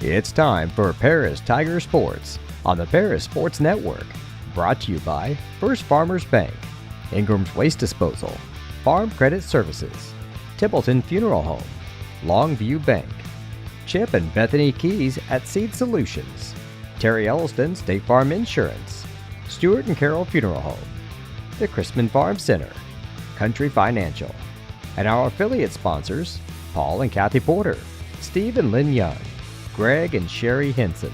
It's time for Paris Tiger Sports on the Paris Sports Network. Brought to you by First Farmers Bank, Ingram's Waste Disposal, Farm Credit Services, Templeton Funeral Home, Longview Bank, Chip and Bethany Keys at Seed Solutions, Terry Elliston State Farm Insurance, Stewart and Carroll Funeral Home, the Chrisman Farm Center, Country Financial, and our affiliate sponsors, Paul and Kathy Porter, Steve and Lynn Young, Greg and Sherry Henson,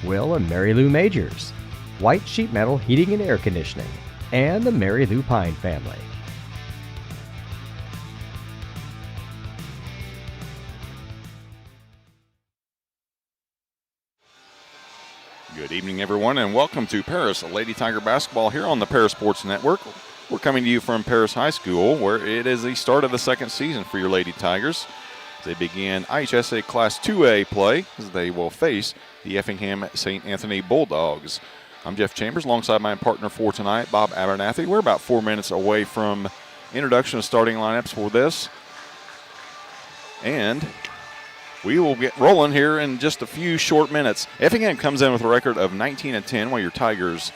Will and Mary Lou Majors, White Sheet Metal Heating and Air Conditioning, and the Mary Lou Pine family. Good evening, everyone, and welcome to Paris Lady Tiger Basketball here on the Paris Sports Network. We're coming to you from Paris High School, where it is the start of the second season for your Lady Tigers. They begin IHSA Class 2A play as they will face the Effingham-St. Anthony Bulldogs. I'm Jeff Chambers alongside my partner for tonight, Bob Abernathy. We're about 4 minutes away from introduction of starting lineups for this. And we will get rolling here in just a few short minutes. Effingham comes in with a record of 19-10, while your Tigers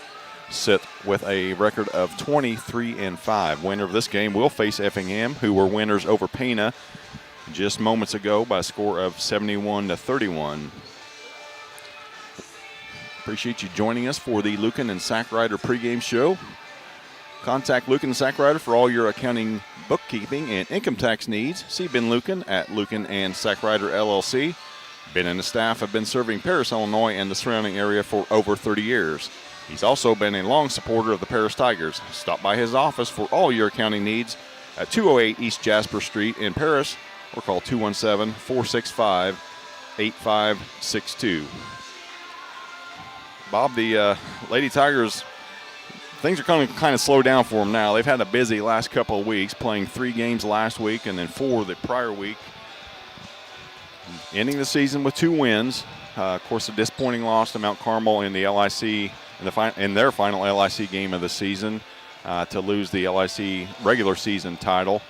sit with a record of 23-5. Winner of this game will face Effingham, who were winners over Pana just moments ago by a score of 71-31. Appreciate you joining us for the Lucan and Sackrider pregame show. Contact Lucan and Sackrider for all your accounting, bookkeeping, and income tax needs. See Ben Lucan at Lucan and Sackrider LLC. Ben and the staff have been serving Paris, Illinois, and the surrounding area for over 30 years. He's also been a long supporter of the Paris Tigers. Stop by his office for all your accounting needs at 208 East Jasper Street in Paris, or call 217-465-8562. Bob, the Lady Tigers, things are kind of slow down for them now. They've had a busy last couple of weeks, playing 3 games last week and then 4 the prior week. Ending the season with 2 wins. Of course, a disappointing loss to Mount Carmel in the LIC, in their final LIC game of the season, to lose the LIC regular season title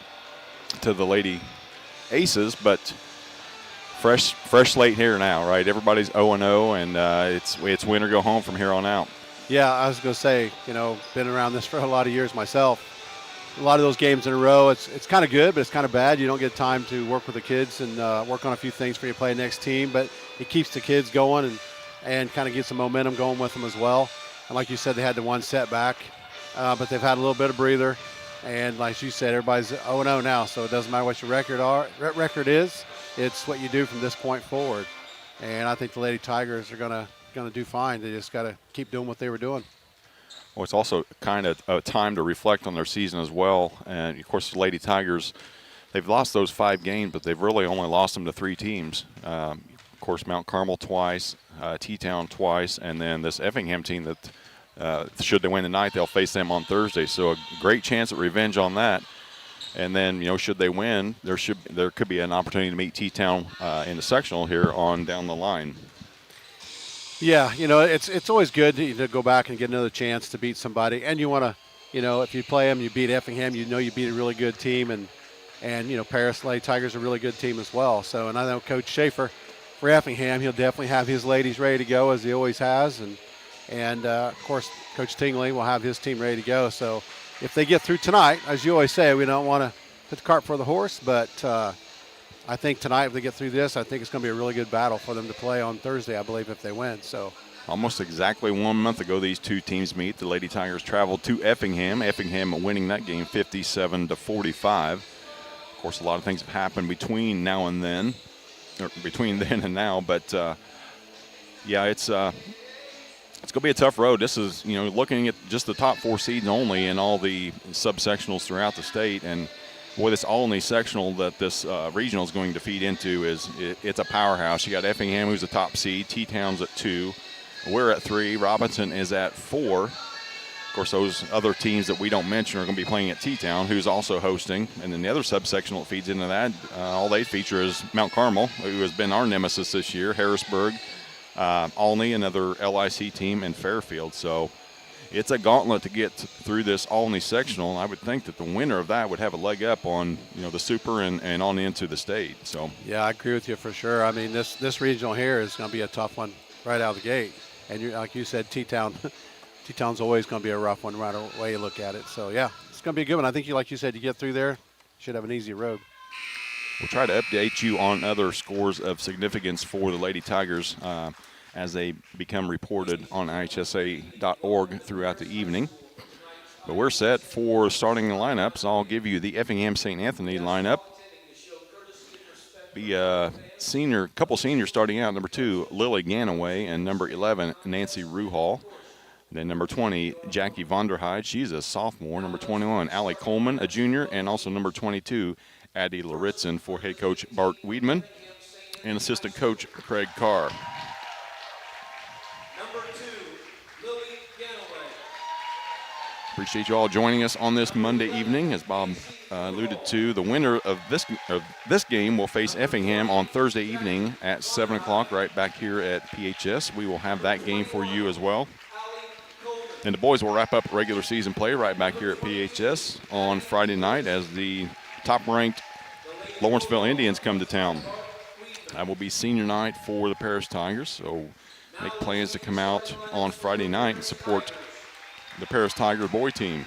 to the Lady Aces, but fresh slate here now, right? Everybody's 0-0, and it's win or go home from here on out. Yeah, I was going to say, been around this for a lot of years myself. A lot of those games in a row, it's kind of good, but it's kind of bad. You don't get time to work with the kids and work on a few things for you to play next team, but it keeps the kids going and kind of gets some momentum going with them as well. And like you said, they had the one setback, but they've had a little bit of breather. And like you said, everybody's 0-0 now, so it doesn't matter what your record is. It's what you do from this point forward. And I think the Lady Tigers are gonna do fine. They just got to keep doing what they were doing. Well, it's also kind of a time to reflect on their season as well. And, of course, the Lady Tigers, they've lost those 5 games, but they've really only lost them to 3 teams. Of course, Mount Carmel twice, T-Town twice, and then this Effingham team that should they win tonight, they'll face them on Thursday. So a great chance at revenge on that. And then, should they win, there could be an opportunity to meet T-Town in the sectional here on down the line. Yeah, it's always good to go back and get another chance to beat somebody. And you want to, if you play them, you beat Effingham, you beat a really good team. And Paris Lady Tigers are a really good team as well. So, and I know Coach Schaefer for Effingham, he'll definitely have his ladies ready to go as he always has. And of course, Coach Tingley will have his team ready to go. So if they get through tonight, as you always say, we don't want to put the cart before the horse, but I think tonight, if they get through this, I think it's going to be a really good battle for them to play on Thursday, I believe, if they win. So, almost exactly 1 month ago, these 2 teams meet. The Lady Tigers traveled to Effingham. Effingham winning that game 57-45. Of course, a lot of things have happened between now and then, or between then and now. But yeah, it's going to be a tough road. This is, looking at just the top 4 seeds only in all the subsectionals throughout the state. And boy, this all-only sectional that this regional is going to feed into it's a powerhouse. You got Effingham, who's the top seed. T-Town's at 2. We're at 3. Robinson is at 4. Of course, those other teams that we don't mention are going to be playing at T-Town, who's also hosting. And then the other subsectional that feeds into that, all they feature is Mount Carmel, who has been our nemesis this year, Harrisburg, Olney, another LIC team, and Fairfield. So it's a gauntlet to get through this Albany sectional. I would think that the winner of that would have a leg up on the Super and on into the state. So yeah, I agree with you for sure. I mean, this regional here is going to be a tough one right out of the gate. And like you said, T-Town, T-Town's always going to be a rough one, no matter what way you look at it. So yeah, it's going to be a good one. I think like you said, you get through there, should have an easy road. We'll try to update you on other scores of significance for the Lady Tigers as they become reported on IHSA.org throughout the evening. But we're set for starting the lineups. I'll give you the Effingham-St. Anthony lineup. Be a couple seniors starting out. Number 2, Lily Ganaway, and number 11, Nancy Ruhal. Then number 20, Jackie Vonderheide. She's a sophomore. Number 21, Allie Coleman, a junior. And also number 22, Addie Laritzen for head coach Bart Weedman and assistant coach Craig Carr. Number 2, Lily Ganaway. Appreciate you all joining us on this Monday evening. As Bob alluded to, the winner of this game will face Effingham on Thursday evening at 7 o'clock right back here at PHS. We will have that game for you as well. And the boys will wrap up regular season play right back here at PHS on Friday night as the top-ranked Lawrenceville Indians come to town. That will be senior night for the Paris Tigers, so make plans to come out on Friday night and support the Paris Tiger boy team.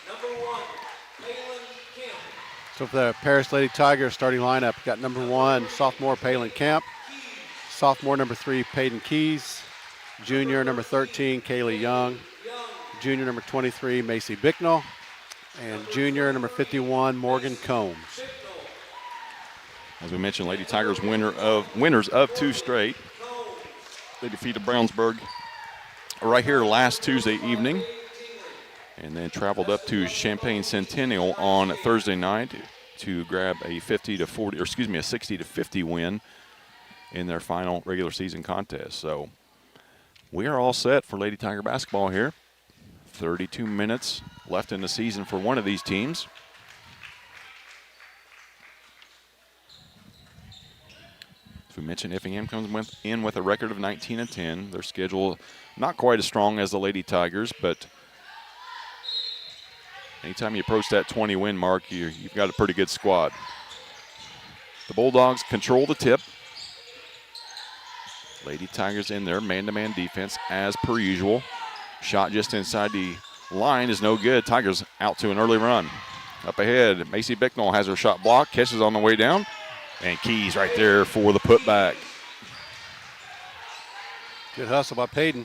Number 1, Palin Kemp. So for the Paris Lady Tigers starting lineup, we've got number 1, sophomore Palin Kemp, sophomore number 3, Peyton Keys, junior number 13, Kaylee Young, junior number 23, Macy Bicknell, and junior number 51, Morgan Combs. As we mentioned, Lady Tigers winners of 2 straight. They defeated Brownsburg right here last Tuesday evening, and then traveled up to Champaign Centennial on Thursday night to grab a 60-50 win in their final regular season contest. So we are all set for Lady Tiger basketball here. 32 minutes left in the season for one of these teams. As we mentioned, Effingham comes in with a record of 19-10. Their schedule not quite as strong as the Lady Tigers, but anytime you approach that 20-win mark, you've got a pretty good squad. The Bulldogs control the tip. Lady Tigers in there, man-to-man defense as per usual. Shot just inside the line is no good. Tigers out to an early run. Up ahead, Macy Bicknell has her shot blocked, catches on the way down, and Keys right there for the putback. Good hustle by Peyton.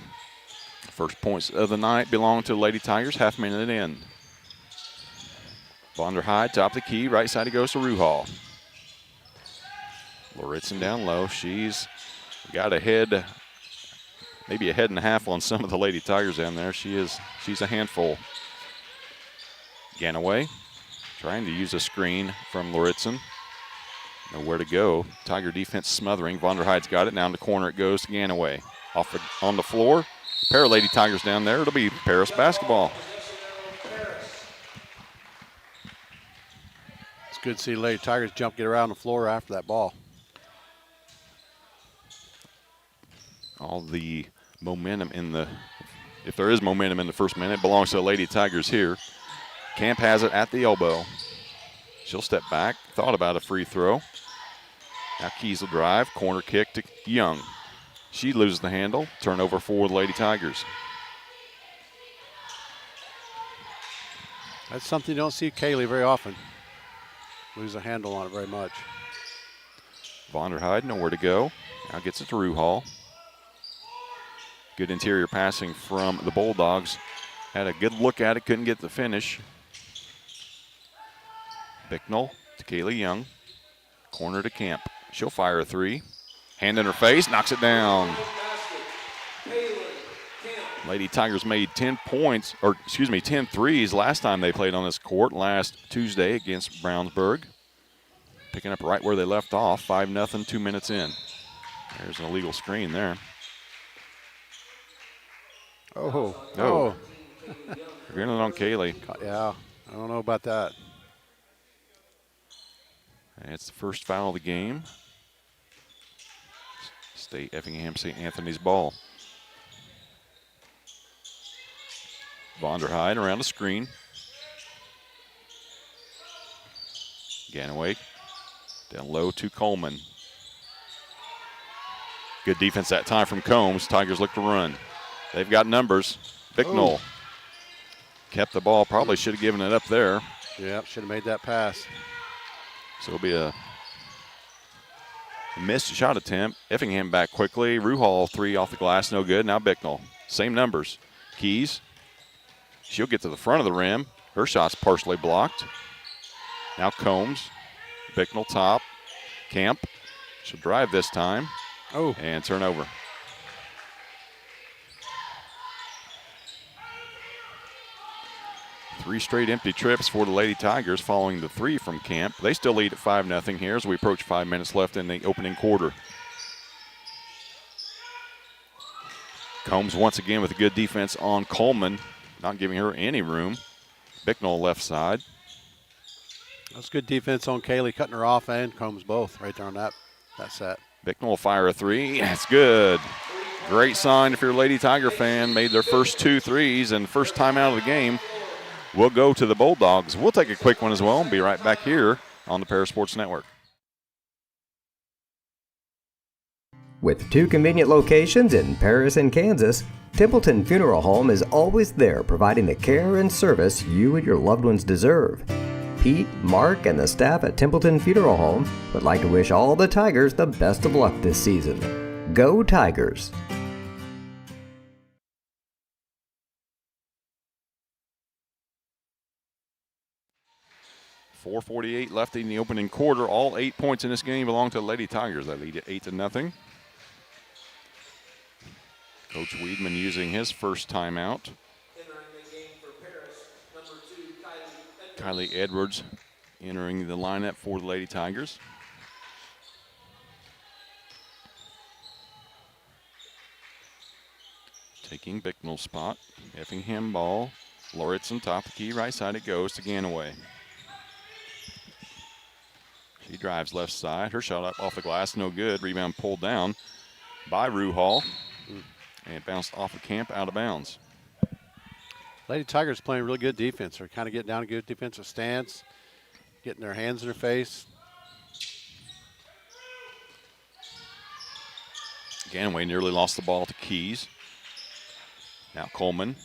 First points of the night belong to the Lady Tigers, half minute in. Vonderheide, top of the key, right side it goes to Ruhal. Laritzen down low. She's got a head, maybe a head and a half on some of the Lady Tigers down there. She's a handful. Ganaway trying to use a screen from Laritzen. Nowhere to go. Tiger defense smothering. Vonderheide's got it. Now in the corner it goes to Ganaway. On the floor. Pair of Lady Tigers down there. It'll be Paris basketball. It's good to see Lady Tigers get around the floor after that ball. All the momentum if there is momentum in the first minute, belongs to the Lady Tigers here. Camp has it at the elbow. She'll step back, thought about a free throw. Now Keys will drive, corner kick to Young. She loses the handle, turnover for the Lady Tigers. That's something you don't see Kaylee very often. Lose a handle on it very much. Vonderheide, nowhere to go. Now gets it to Ruhal. Good interior passing from the Bulldogs. Had a good look at it, couldn't get the finish. Bicknell to Kaylee Young. Corner to Camp. She'll fire a 3. Hand in her face, knocks it down. Lady Tigers made 10 threes last time they played on this court last Tuesday against Brownsburg. Picking up right where they left off, 5-0, 2 minutes in. There's an illegal screen there. Oh. Grinning on Kaylee. Yeah, I don't know about that. It's the first foul of the game. State Effingham-St. Anthony's ball. Vonderheide around the screen. Ganaway down low to Coleman. Good defense that time from Combs. Tigers look to run. They've got numbers. Bicknell kept the ball. Probably should have given it up there. Yep, should have made that pass. So it'll be a missed shot attempt. Effingham back quickly. Ruhal 3 off the glass, no good. Now Bicknell. Same numbers. Keys. She'll get to the front of the rim. Her shot's partially blocked. Now Combs. Bicknell top. Camp. She'll drive this time. And turnover. Three straight empty trips for the Lady Tigers following the 3 from Camp. They still lead at 5-0 here as we approach 5 minutes left in the opening quarter. Combs once again with a good defense on Coleman, not giving her any room. Bicknell left side. That's good defense on Kaylee, cutting her off and Combs both right there on that set. Bicknell will fire a 3. That's good. Great sign if you're a Lady Tiger fan. Made their first 2 threes and first time out of the game. We'll go to the Bulldogs. We'll take a quick one as well and be right back here on the Paris Sports Network. With 2 convenient locations in Paris and Kansas, Templeton Funeral Home is always there providing the care and service you and your loved ones deserve. Pete, Mark, and the staff at Templeton Funeral Home would like to wish all the Tigers the best of luck this season. Go Tigers! .448 left in the opening quarter. All 8 points in this game belong to the Lady Tigers. They lead at 8-0. Coach Weedman using his first timeout. Kylie Edwards entering the lineup for the Lady Tigers. Taking Bicknell's spot. Effingham ball. Lauritsen top of the key. Right side it goes to Ganaway. She drives left side. Her shot up off the glass. No good. Rebound pulled down by Ruhal. And bounced off of Camp out of bounds. Lady Tigers playing really good defense. They're kind of getting down a good defensive stance, getting their hands in their face. Ganaway nearly lost the ball to Keys. Now Coleman.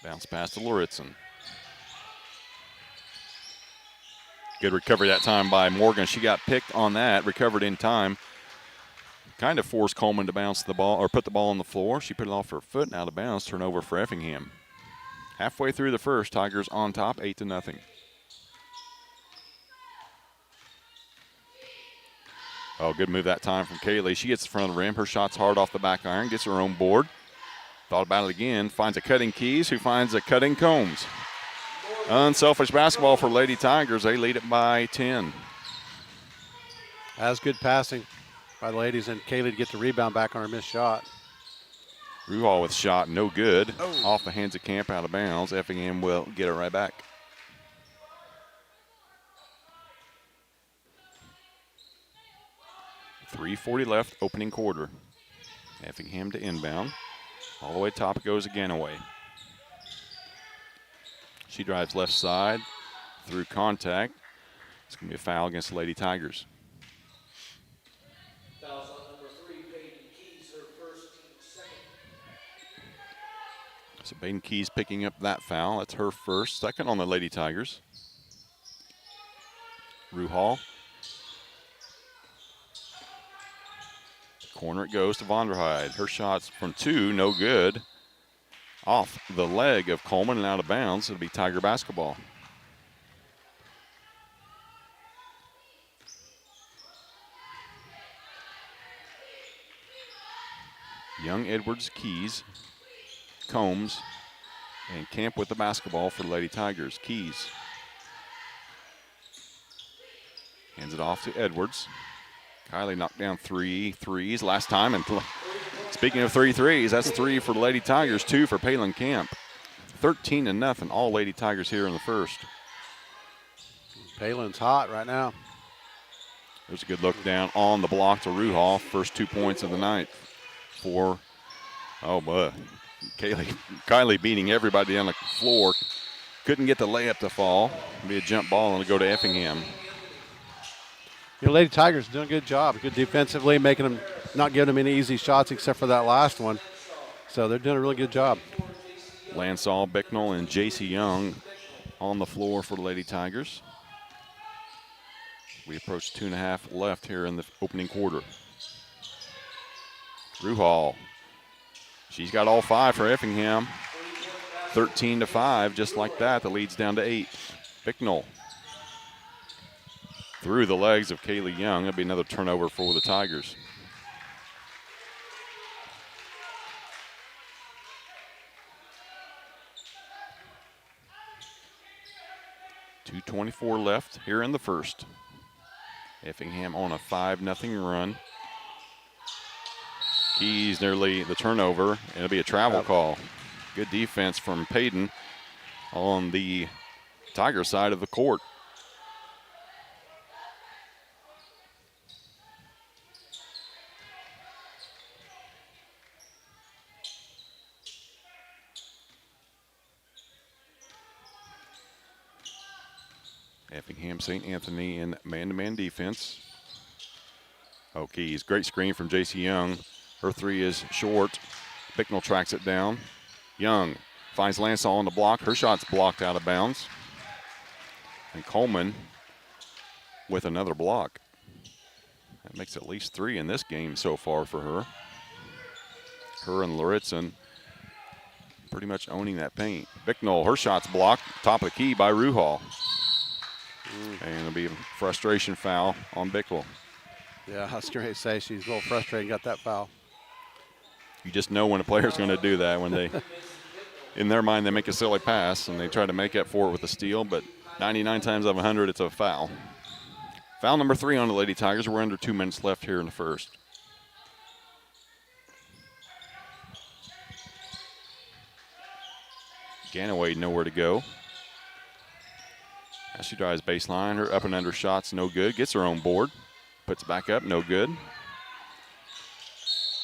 Bounce pass to Lauritsen. Good recovery that time by Morgan. She got picked on that, recovered in time. Kind of forced Coleman to bounce the ball or put the ball on the floor. She put it off her foot and out of bounds. Turnover for Effingham. Halfway through the first, Tigers on top, 8-0. Oh, good move that time from Kaylee. She gets in front of the rim. Her shot's hard off the back iron. Gets her own board. Thought about it again. Finds a cutting Keys, who finds a cutting Combs. Unselfish basketball for Lady Tigers. They lead it by 10. That was good passing by the ladies, and Kaylee to get the rebound back on her missed shot. Ruhal with shot, no good. Off the hands of Camp, out of bounds. Effingham will get it right back. .340 left, opening quarter. Effingham to inbound. All the way top it goes again away. She drives left side through contact. It's going to be a foul against the Lady Tigers. Fouls on number 3, Peyton Keys, her first, team second. So Baden Keys picking up that foul. That's her first. Second on the Lady Tigers. Ruhal. Corner it goes to Vonderheide. Her shots from 2, no good. Off the leg of Coleman and out of bounds. It'll be Tiger basketball. Young, Edwards, Keys, Combs, and Camp with the basketball for the Lady Tigers. Keys hands it off to Edwards. Kylie knocked down 3 threes last time. And speaking of 3 threes, that's 3 for the Lady Tigers, 2 for Palin Camp. 13-0, all Lady Tigers here in the first. Palin's hot right now. There's a good look down on the block to Ruhal. First 2 points of the night for, Kylie beating everybody on the floor. Couldn't get the layup to fall. It'll be a jump ball and it'll go to Effingham. Your Lady Tigers doing a good job. Good defensively, making them, not giving them any easy shots except for that last one. So they're doing a really good job. Lansall, Bicknell, and J.C. Young on the floor for the Lady Tigers. We approach 2.5 left here in the opening quarter. Ruhal. She's got all 5 for Effingham. 13-5, just like that. The lead's down to 8. Bicknell through the legs of Kaylee Young. That'll be another turnover for the Tigers. .224 left here in the first. Effingham on a 5-0 run. Keys nearly the turnover, and it'll be a travel call. Good defense from Payton on the Tiger side of the court. Effingham-St. Anthony in man-to-man defense. Oh, Keys, great screen from J.C. Young. Her 3 is short. Bicknell tracks it down. Young finds Lansall on the block. Her shot's blocked out of bounds. And Coleman with another block. That makes at least 3 in this game so far for her. Her and Loritzen pretty much owning that paint. Bicknell, her shot's blocked. Top of the key by Ruhal. And it'll be a frustration foul on Bicknell. Yeah, I was going to say she's a little frustrated and got that foul. You just know when a player's going to do that, when they, in their mind, they make a silly pass and they try to make up for it with a steal, but 99 times out of 100, it's a foul. Foul number 3 on the Lady Tigers. We're under 2 minutes left here in the first. Ganaway nowhere to go. As she drives baseline, her up and under shot's no good. Gets her own board. Puts it back up, no good.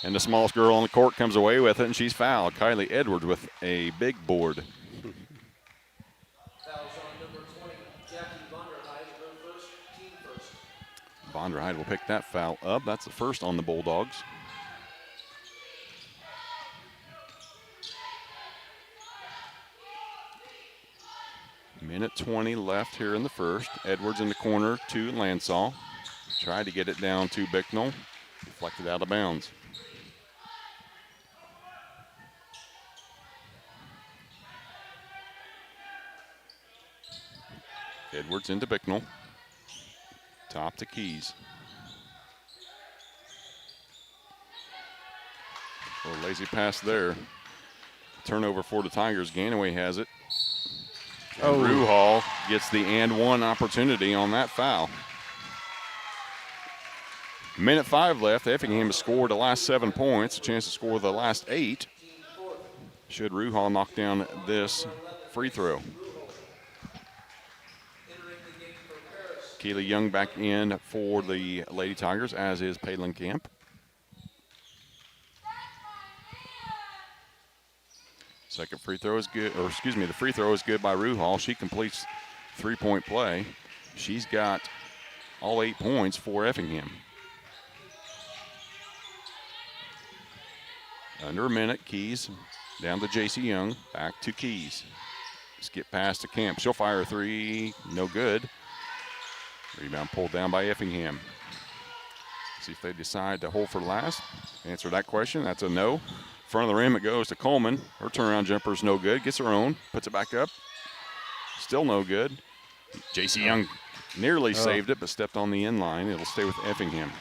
And the smallest girl on the court comes away with it, and she's fouled. Kylie Edwards with a big board. Fouls on number 20, Jackie Vonderheide, her first, team first. Vonderheide will pick that foul up. That's the first on the Bulldogs. Minute 20 left here in the first. Edwards in the corner to Lansall. Tried to get it down to Bicknell. Deflected out of bounds. Edwards into Bicknell. Top to Keys. A little lazy pass there. Turnover for the Tigers. Ganaway has it. And Ruhal gets the and one opportunity on that foul. Minute 5 left. Effingham has scored the last 7 points. A chance to score the last 8. Should Ruhal knock down this free throw. Keely Young back in for the Lady Tigers, as is Palin Camp. Second free throw is good, or excuse me, the free throw is good by Ruhal. She completes 3-point play. She's got all 8 points for Effingham. Under a minute, Keys down to J.C. Young, back to Keys. Skip pass to Camp. She'll fire a 3, no good. Rebound pulled down by Effingham. See if they decide to hold for last. Answer that question, that's a no. Front of the rim, it goes to Coleman. Her turnaround jumper's no good. Gets her own, puts it back up. Still no good. J.C. Young nearly saved it, but stepped on the end line. It'll stay with Effingham.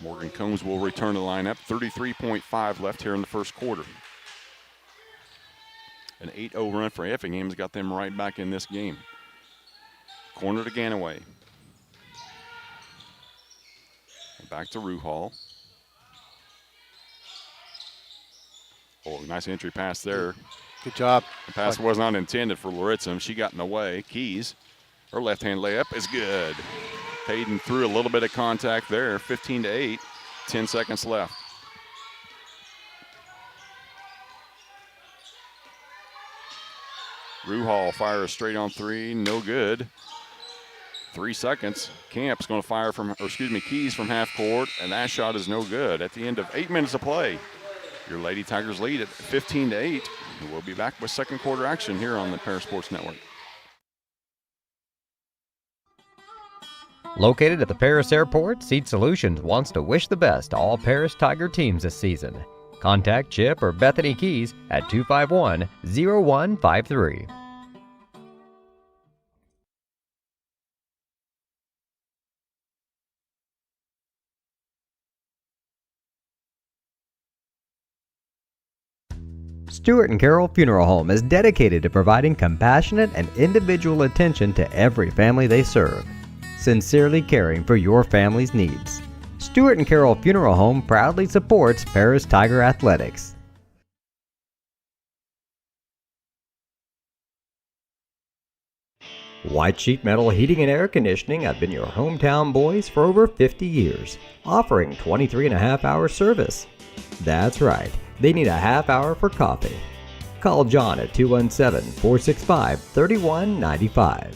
Morgan Combs will return to the lineup. 33.5 left here in the first quarter. An 8-0 run for Effingham has got them right back in this game. Corner to Ganaway. Back to Ruhal. Oh, nice entry pass there. Good job. The pass was not intended for Loritzen. She got in the way. Keys, her left-hand layup is good. Payton threw a little bit of contact there, 15-8. 10 seconds left. Ruhal fires straight on three, no good. 3 seconds. Camp's going to fire Keys from half court, and that shot is no good. At the end of 8 minutes of play, your Lady Tigers lead at 15-8. We'll be back with second quarter action here on the Paris Sports Network. Located at the Paris Airport, Seat Solutions wants to wish the best to all Paris Tiger teams this season. Contact Chip or Bethany Keys at 251-0153. Stewart and Carroll Funeral Home is dedicated to providing compassionate and individual attention to every family they serve, sincerely caring for your family's needs. Stewart and Carroll Funeral Home proudly supports Paris Tiger Athletics. White Sheet Metal Heating and Air Conditioning have been your hometown boys for over 50 years, offering 23.5-hour service. That's right, they need a half hour for coffee. Call John at 217-465-3195.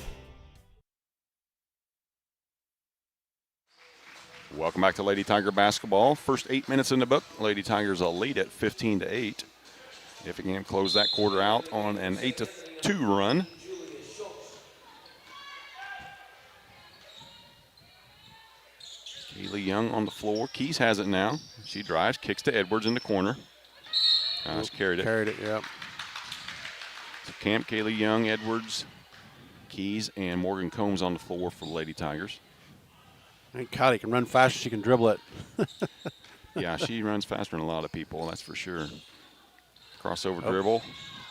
Welcome back to Lady Tiger basketball. First 8 minutes in the book. Lady Tigers a lead at 15-8. Effingham closed that quarter out on an 8-2 run. Kaylee Young on the floor. Keys has it now. She drives, kicks to Edwards in the corner. She carried it. Carried it, yep. So Camp, Kaylee Young, Edwards, Keys, and Morgan Combs on the floor for the Lady Tigers. And Kylie can run fast, she can dribble it. Yeah, she runs faster than a lot of people, that's for sure. Crossover dribble.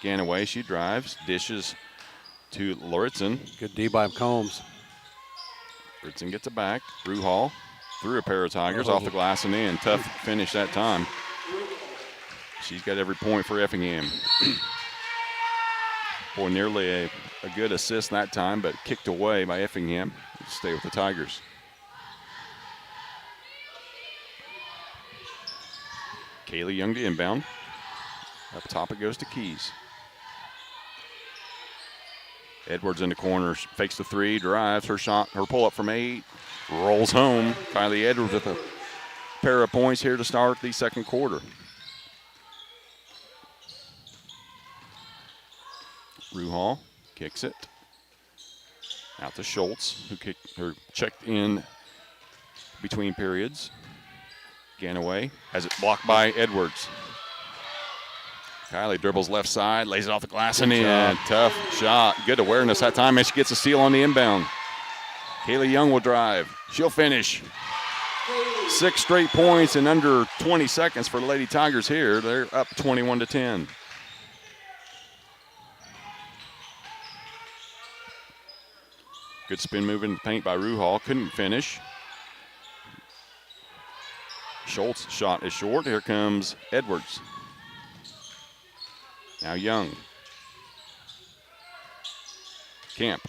Ganaway, she drives, dishes to Lauritsen. Good D by Combs. Lauritsen gets it back. Ruhal through a pair of Tigers off the glass and in. Tough finish that time. She's got every point for Effingham. Boy, nearly a good assist that time, but kicked away by Effingham. Stay with the Tigers. Kaylee Young to inbound. Up top it goes to Keys. Edwards in the corner, fakes the three, drives, her shot, her pull-up from 8, rolls home. Kylie Edwards with a pair of points here to start the second quarter. Ruhal kicks it. Out to Schultz, who checked in between periods. Ganaway has it blocked by Edwards. Kylie dribbles left side, lays it off the glass and in. Tough shot. Good awareness that time, and she gets a steal on the inbound. Kaylee Young will drive. She'll finish. 6 straight points in under 20 seconds for the Lady Tigers here. They're up 21-10. Good spin move in the paint by Ruhal. Couldn't finish. Schultz shot is short. Here comes Edwards. Now Young. Camp.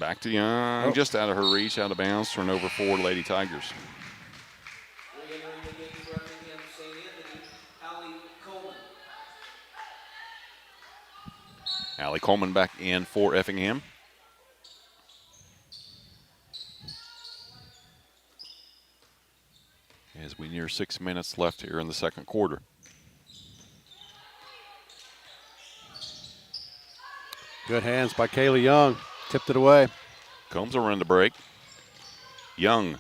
Back to Young. Just out of her reach, out of bounds. Turnover for Lady Tigers. Re-entering the game for Effingham-St. Anthony, Allie Coleman. Allie Coleman back in for Effingham. As we near 6 minutes left here in the second quarter. Good hands by Kaylee Young. Tipped it away. Combs will run the break. Young,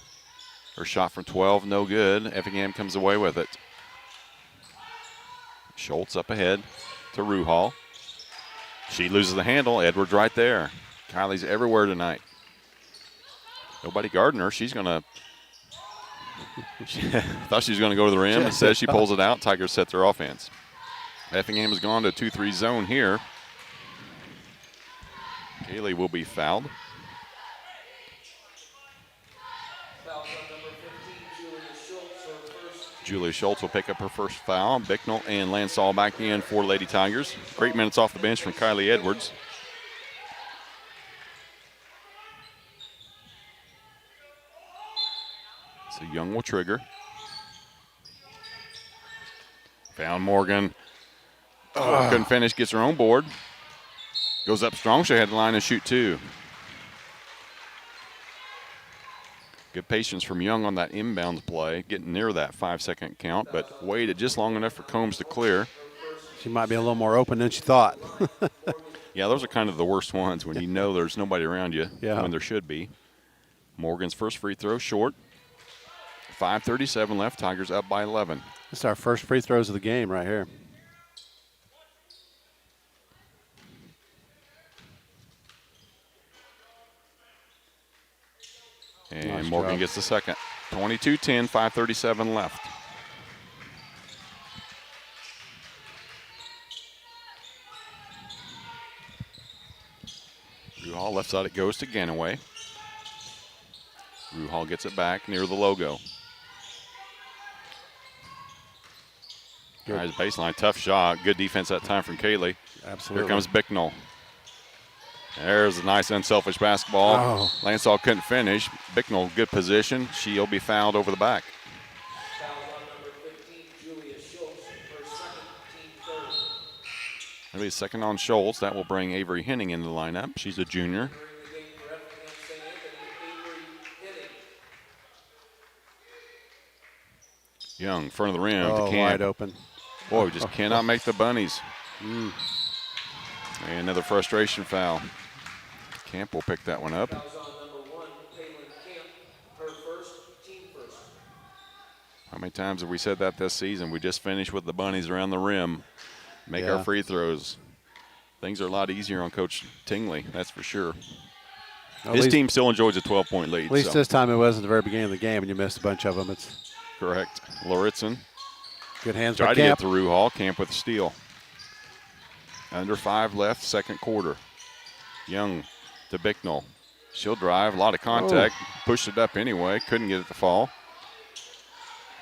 her shot from 12, no good. Effingham comes away with it. Schultz up ahead to Ruhal. She loses the handle. Edwards right there. Kylie's everywhere tonight. Nobody guarding her. She's going to thought she was going to go to the rim. Instead, she pulls it out. Tigers set their offense. Effingham has gone to a 2-3 zone here. Kaylee will be fouled. Foul shot number 15, Julia Schultz, her first. Julia Schultz will pick up her first foul. Bicknell and Lansall back in for Lady Tigers. Great minutes off the bench from Kylie Edwards. So Young will trigger. Found Morgan. Oh, couldn't finish. Gets her own board. Goes up strong. She had the line and shoot 2. Good patience from Young on that inbound play, getting near that 5-second count, but waited just long enough for Combs to clear. She might be a little more open than she thought. Yeah, those are kind of the worst ones when you know there's nobody around you when there should be. Morgan's first free throw short. 5:37 left. Tigers up by 11. This is our first free throws of the game right here. And nice Morgan job. gets the second. 22-10, 5:37 left. Ruhal left side, it goes to Ganaway. Ruhal gets it back near the logo. Tries baseline, tough shot. Good defense that time from Kaylee. Absolutely. Here comes Bicknell. There's a nice unselfish basketball. Oh. Lansall couldn't finish. Bicknell, good position. She'll be fouled over the back. Foul on number 15, Julia Schultz, her second, team third. That'll be second on Schultz. That will bring Avery Henning into the lineup. She's a junior. Entering the game for Effingham-St. Avery Henning. Young, front of the rim to Oh, Camp. wide open. Boy, we just cannot make the bunnies. And another frustration foul. Camp will pick that one up. Fouls on number 1, Palin Camp, her first, team first. How many times have we said that this season? We just finished with the bunnies around the rim. Make our free throws. Things are a lot easier on Coach Tingley, that's for sure. His team still enjoys a 12-point lead. At least this time it was at the very beginning of the game, and you missed a bunch of them. It's correct. Lauritsen. Good hands Tried by to get Camp. through Hall. Camp with a steal. Under 5 left, second quarter. Young to Bicknell. She'll drive. A lot of contact. Pushed it up anyway. Couldn't get it to fall.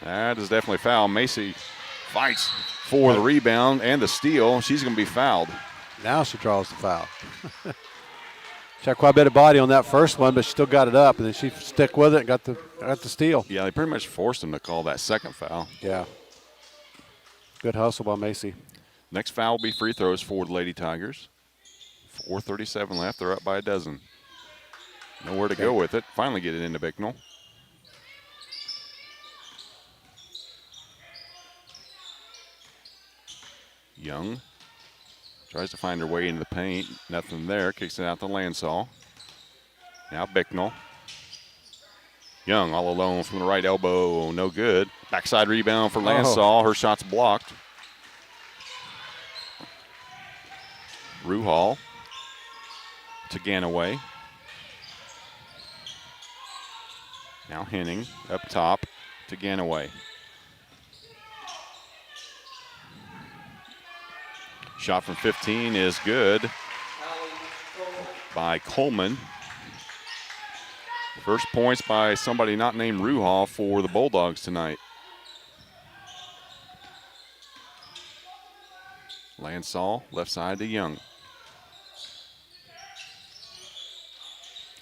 That is definitely foul. Macy fights for the rebound and the steal. She's going to be fouled. Now she draws the foul. She had quite a bit of body on that first one, but she still got it up, and then she stuck with it and got the steal. Yeah, they pretty much forced him to call that second foul. Yeah. Good hustle by Macy. Next foul will be free throws for the Lady Tigers. 4:37 left. They're up by a dozen. Nowhere to go with it. Finally get it into Bicknell. Young tries to find her way into the paint. Nothing there. Kicks it out to Lansall. Now Bicknell. Young all alone from the right elbow. No good. Backside rebound for Lansall. Her shot's blocked. Ruhal to Ganaway. Now Henning up top to Ganaway. Shot from 15 is good by Coleman. First points by somebody not named Ruhal for the Bulldogs tonight. Lansall, left side to Young.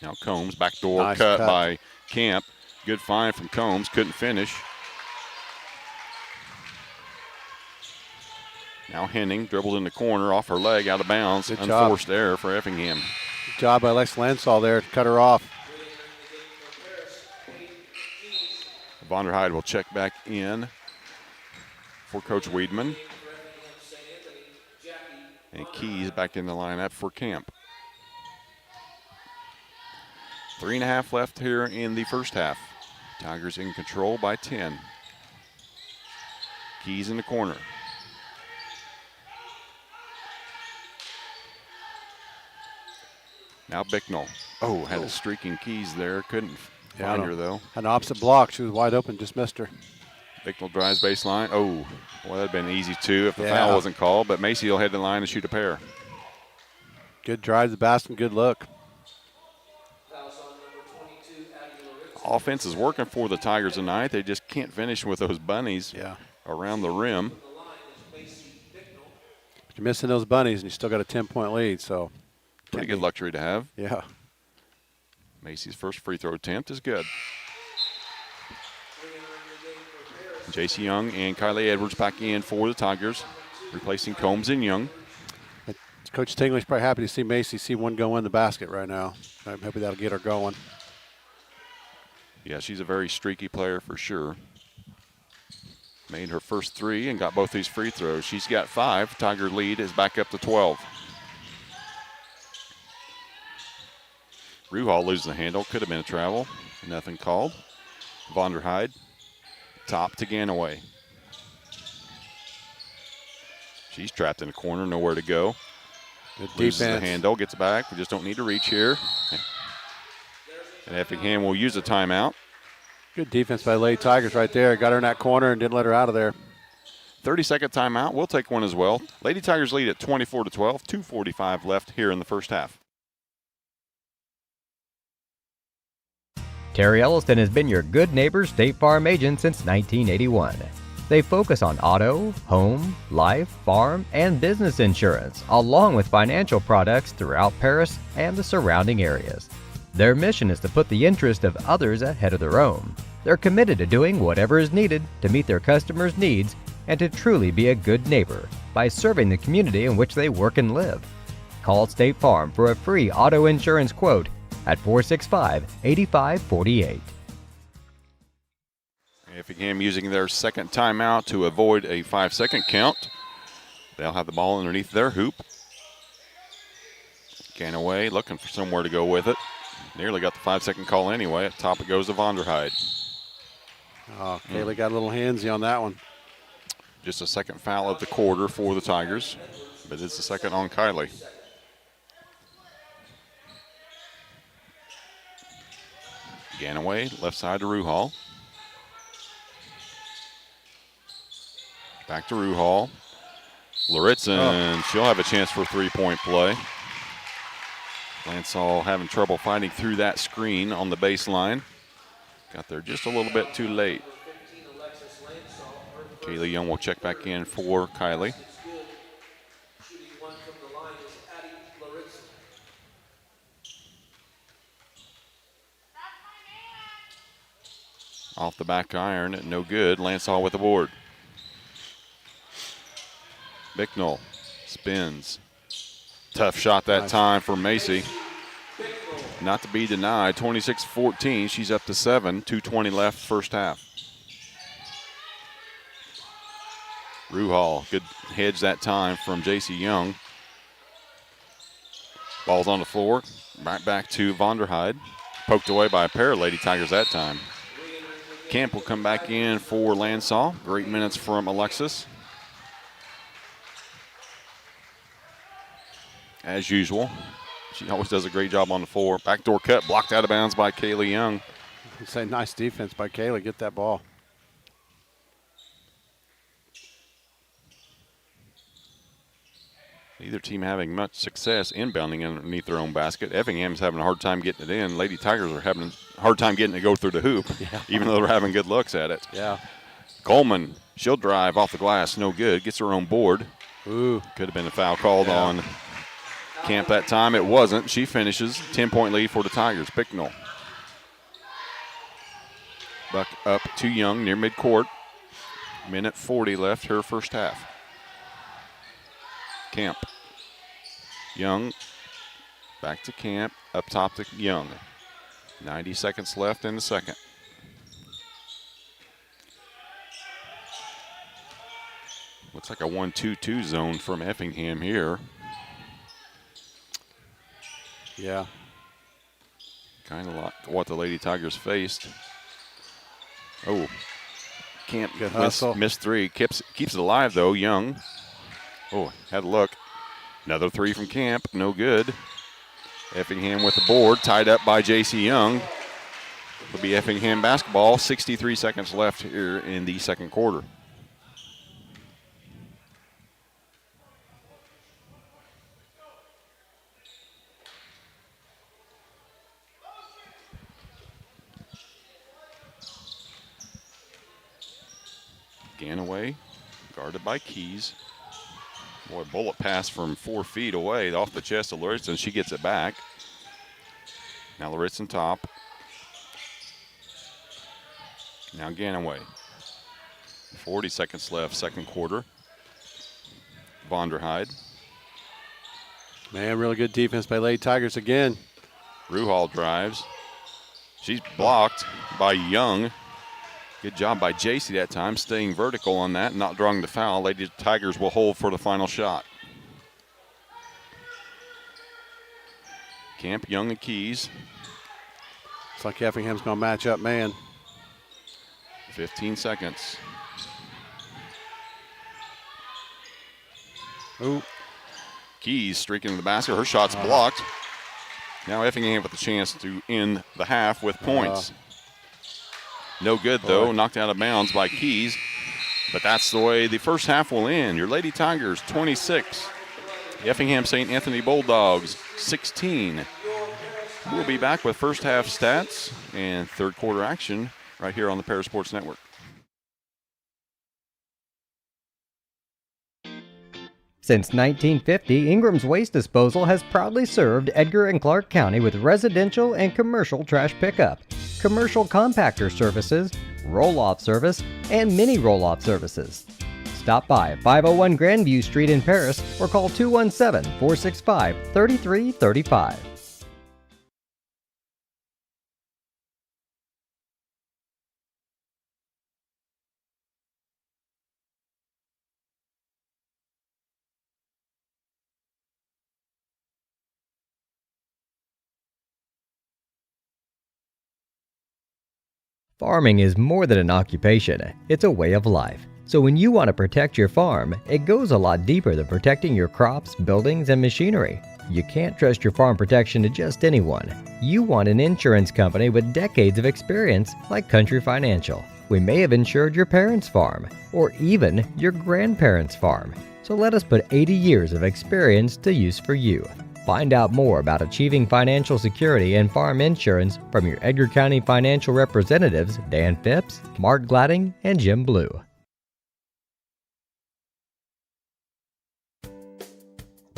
Now Combs, backdoor Nice cut cut by Camp. Good find from Combs, couldn't finish. Now Henning dribbled in the corner, off her leg, out of bounds. Good Unforced error for Effingham. Good job by Lex Lansall there to cut her off. Vonderheide will check back in for Coach Weidman. And Keys back in the lineup for Camp. 3.5 left here in the first half. Tigers in control by 10. Keys in the corner. Now Bicknell. Oh, had a streaking Keys there. Couldn't find her though. Had an opposite block. She was wide open, just missed her. Bicknell drives baseline. Oh, boy, that'd been easy too if the foul wasn't called. But Macy will head to the line and shoot a pair. Good drive to the basket, good look. Offense is working for the Tigers tonight. They just can't finish with those bunnies around the rim. You're missing those bunnies, and you still got a 10-point lead. So pretty good luxury to have. Yeah. Macy's first free throw attempt is good. J.C. Young and Kylie Edwards back in for the Tigers, replacing Combs and Young. Coach Tingley's probably happy to see Macy see one go in the basket right now. Maybe that'll get her going. Yeah, she's a very streaky player for sure. Made her first 3 and got both these free throws. She's got 5. Tiger lead is back up to 12. Ruhal loses the handle. Could have been a travel. Nothing called. Vonderheide. Top to Ganaway. She's trapped in a corner. Nowhere to go. Good Loses defense. the handle. Gets it back. We just don't need to reach here. And Effingham will use a timeout. Good defense by Lady Tigers right there. Got her in that corner and didn't let her out of there. 30-second timeout. We'll take one as well. Lady Tigers lead at 24-12. 2:45 left here in the first half. Terry Elliston has been your good neighbor State Farm agent since 1981. They focus on auto, home, life, farm, and business insurance, along with financial products throughout Paris and the surrounding areas. Their mission is to put the interest of others ahead of their own. They're committed to doing whatever is needed to meet their customers' needs and to truly be a good neighbor by serving the community in which they work and live. Call State Farm for a free auto insurance quote at 465-8548. Effingham using their second timeout to avoid a 5-second count. They'll have the ball underneath their hoop. Ganaway looking for somewhere to go with it. Nearly got the 5-second call anyway. At top it goes to Vonderheide. Oh, Kaylee got a little handsy on that one. Just a second foul of the quarter for the Tigers, but it's the second on Kylie. Ganaway, left side to Ruhal. Back to Ruhal. Loritzen, she'll have a chance for a three-point play. Lansall having trouble fighting through that screen on the baseline. Got there just a little bit too late. Kaylee Young will check back in for Kylie. Off the back iron, no good. Lansall with the board. Bicknell spins. Tough shot that time for Macy. Not to be denied. 26-14. She's up to 7. 2:20 left first half. Ruhal, good hedge that time from J.C. Young. Ball's on the floor. Right back to Vonderheide. Poked away by a pair of Lady Tigers that time. Camp will come back in for Lansall. Great minutes from Alexis. As usual, she always does a great job on the floor. Backdoor cut, blocked out of bounds by Kaylee Young. I'd say nice defense by Kaylee. Get that ball. Neither team having much success inbounding underneath their own basket. Effingham's having a hard time getting it in. Lady Tigers are having a hard time getting it to go through the hoop, even though they're having good looks at it. Yeah. Coleman, she'll drive off the glass, no good. Gets her own board. Ooh. Could have been a foul called on Camp that time. It wasn't. She finishes. 10-point lead for the Tigers. Bicknell. Buck up to Young near midcourt. Minute 40 left her first half. Camp. Young. Back to Camp. Up top to Young. 90 seconds left in the second. Looks like a 1-2-2 zone from Effingham here. Yeah. Kind of like what the Lady Tigers faced. Oh, Camp missed three. Keeps it alive, though. Young. Oh, had a look. Another three from Camp. No good. Effingham with the board. Tied up by J.C. Young. It'll be Effingham basketball. 63 seconds left here in the second quarter. Ganaway, guarded by Keys. Boy, bullet pass from 4 feet away off the chest of Loritzen. She gets it back. Now Loritzen top. Now Ganaway. 40 seconds left, second quarter. Vonderheide. Man, really good defense by Lady Tigers again. Ruhal drives. She's blocked by Young. Good job by JC that time, staying vertical on that, not drawing the foul. Lady Tigers will hold for the final shot. Camp, Young, and Keys. Looks like Effingham's going to match up, man. 15 seconds. Ooh. Keys streaking to the basket. Her shot's blocked. Now Effingham with a chance to end the half with points. No good, though. Knocked out of bounds by Keys. But that's the way the first half will end. Your Lady Tigers, 26. The Effingham-St. Anthony Bulldogs, 16. We'll be back with first half stats and third quarter action right here on the Paris Sports Network. Since 1950, Ingram's Waste Disposal has proudly served Edgar and Clark County with residential and commercial trash pickup, commercial compactor services, roll-off service, and mini roll-off services. Stop by 501 Grandview Street in Paris or call 217-465-3335. Farming is more than an occupation, it's a way of life. So when you want to protect your farm, it goes a lot deeper than protecting your crops, buildings, and machinery. You can't trust your farm protection to just anyone. You want an insurance company with decades of experience like Country Financial. We may have insured your parents' farm, or even your grandparents' farm. So let us put 80 years of experience to use for you. Find out more about achieving financial security and farm insurance from your Edgar County financial representatives, Dan Phipps, Mark Gladding, and Jim Blue.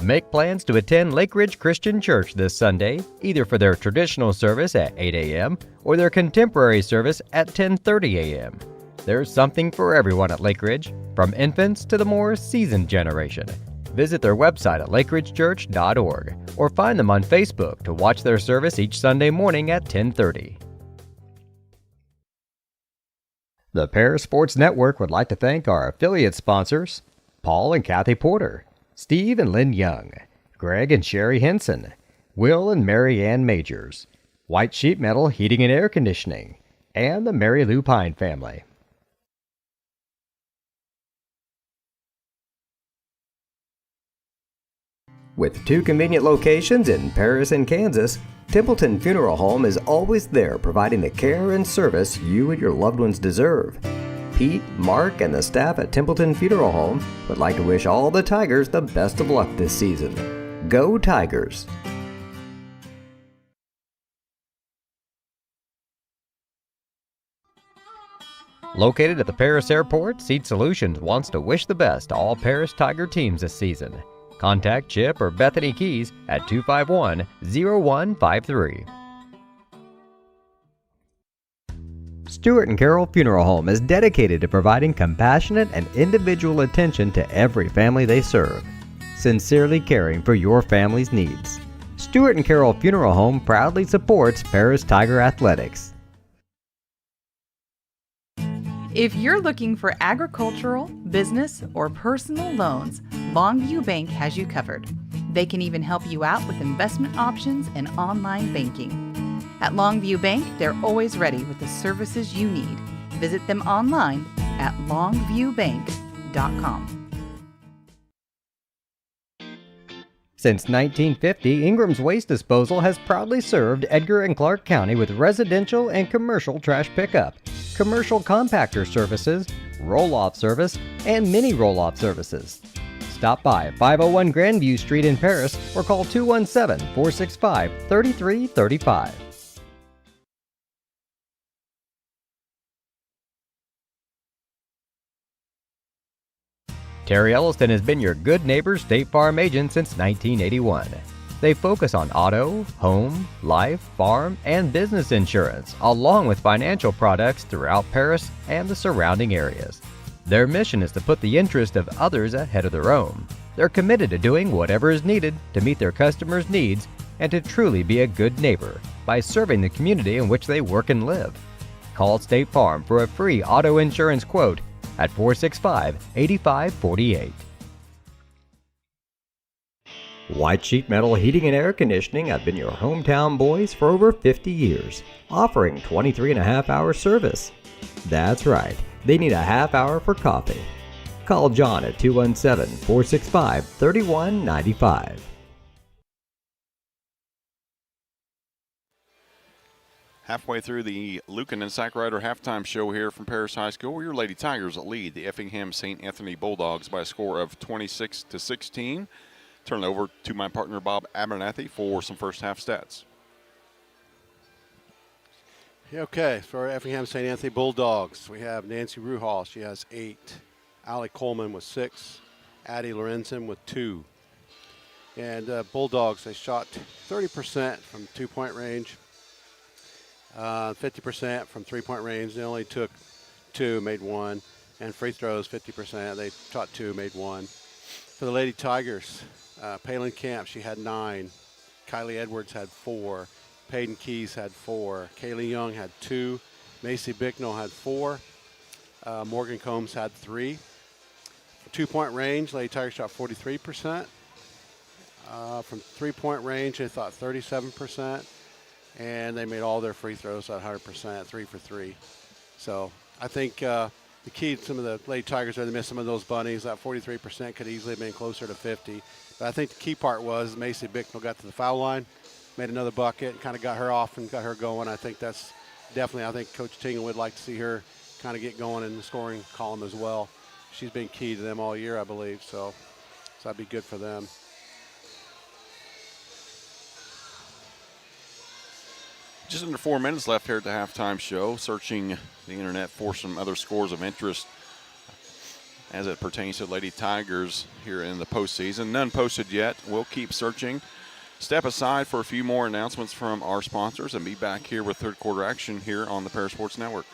Make plans to attend Lake Ridge Christian Church this Sunday, either for their traditional service at 8 a.m. or their contemporary service at 10:30 a.m. There's something for everyone at Lake Ridge, from infants to the more seasoned generation. Visit their website at lakeridgechurch.org or find them on Facebook to watch their service each Sunday morning at 10:30. The Paris Sports Network would like to thank our affiliate sponsors, Paul and Kathy Porter, Steve and Lynn Young, Greg and Sherry Henson, Will and Mary Ann Majors, White Sheet Metal Heating and Air Conditioning, and the Mary Lou Pine family. With 2 convenient locations in Paris and Kansas, Templeton Funeral Home is always there providing the care and service you and your loved ones deserve. Pete, Mark, and the staff at Templeton Funeral Home would like to wish all the Tigers the best of luck this season. Go Tigers! Located at the Paris Airport, Seat Solutions wants to wish the best to all Paris Tiger teams this season. Contact Chip or Bethany Keys at 251-0153. Stewart & Carroll Funeral Home is dedicated to providing compassionate and individual attention to every family they serve, sincerely caring for your family's needs. Stewart & Carroll Funeral Home proudly supports Paris Tiger Athletics. If you're looking for agricultural, business, or personal loans, Longview Bank has you covered. They can even help you out with investment options and online banking. At Longview Bank, they're always ready with the services you need. Visit them online at longviewbank.com. Since 1950, Ingram's Waste Disposal has proudly served Edgar and Clark County with residential and commercial trash pickup, commercial compactor services, roll-off service, and mini roll-off services. Stop by 501 Grandview Street in Paris or call 217-465-3335. Terry Elliston has been your good neighbor State Farm agent since 1981. They focus on auto, home, life, farm, and business insurance, along with financial products throughout Paris and the surrounding areas. Their mission is to put the interest of others ahead of their own. They're committed to doing whatever is needed to meet their customers' needs and to truly be a good neighbor by serving the community in which they work and live. Call State Farm for a free auto insurance quote at 465-8548. White Sheet Metal Heating and Air Conditioning have been your hometown boys for over 50 years, offering 23.5-hour service. That's right, they need a half hour for coffee. Call John at 217-465-3195. Halfway through the Lucan and Sack Rider halftime show here from Paris High School, your Lady Tigers lead the Effingham-St. Anthony Bulldogs by a score of 26-16. Turn it over to my partner Bob Abernathy for some first half stats. Okay, for Effingham-St. Anthony Bulldogs, we have Nancy Ruhal. She has 8. Allie Coleman with 6. Addie Lorenzen with 2. And Bulldogs, they shot 30% from two-point range, 50% from three-point range. They only took 2, made 1. And free throws, 50%. They shot 2, made 1. For the Lady Tigers, Palin Camp, she had 9. Kylie Edwards had 4. Peyton Keys had 4. Kaylee Young had 2. Macy Bicknell had 4. Morgan Combs had 3. For two-point range, Lady Tigers shot 43%. From three-point range, they thought 37%. And they made all their free throws at 100%, 3 for 3. So I think the key to some of the Lady Tigers are to miss some of those bunnies. That 43% could easily have been closer to 50. But I think the key part was Macy Bicknell got to the foul line, made another bucket, kind of got her off and got her going. I think that's definitely, I think Coach Tingle would like to see her kind of get going in the scoring column as well. She's been key to them all year, I believe, so that'd be good for them. Just under 4 minutes left here at the halftime show. Searching the internet for some other scores of interest as it pertains to Lady Tigers here in the postseason. None posted yet. We'll keep searching. Step aside for a few more announcements from our sponsors and be back here with third quarter action here on the Paris Sports Network.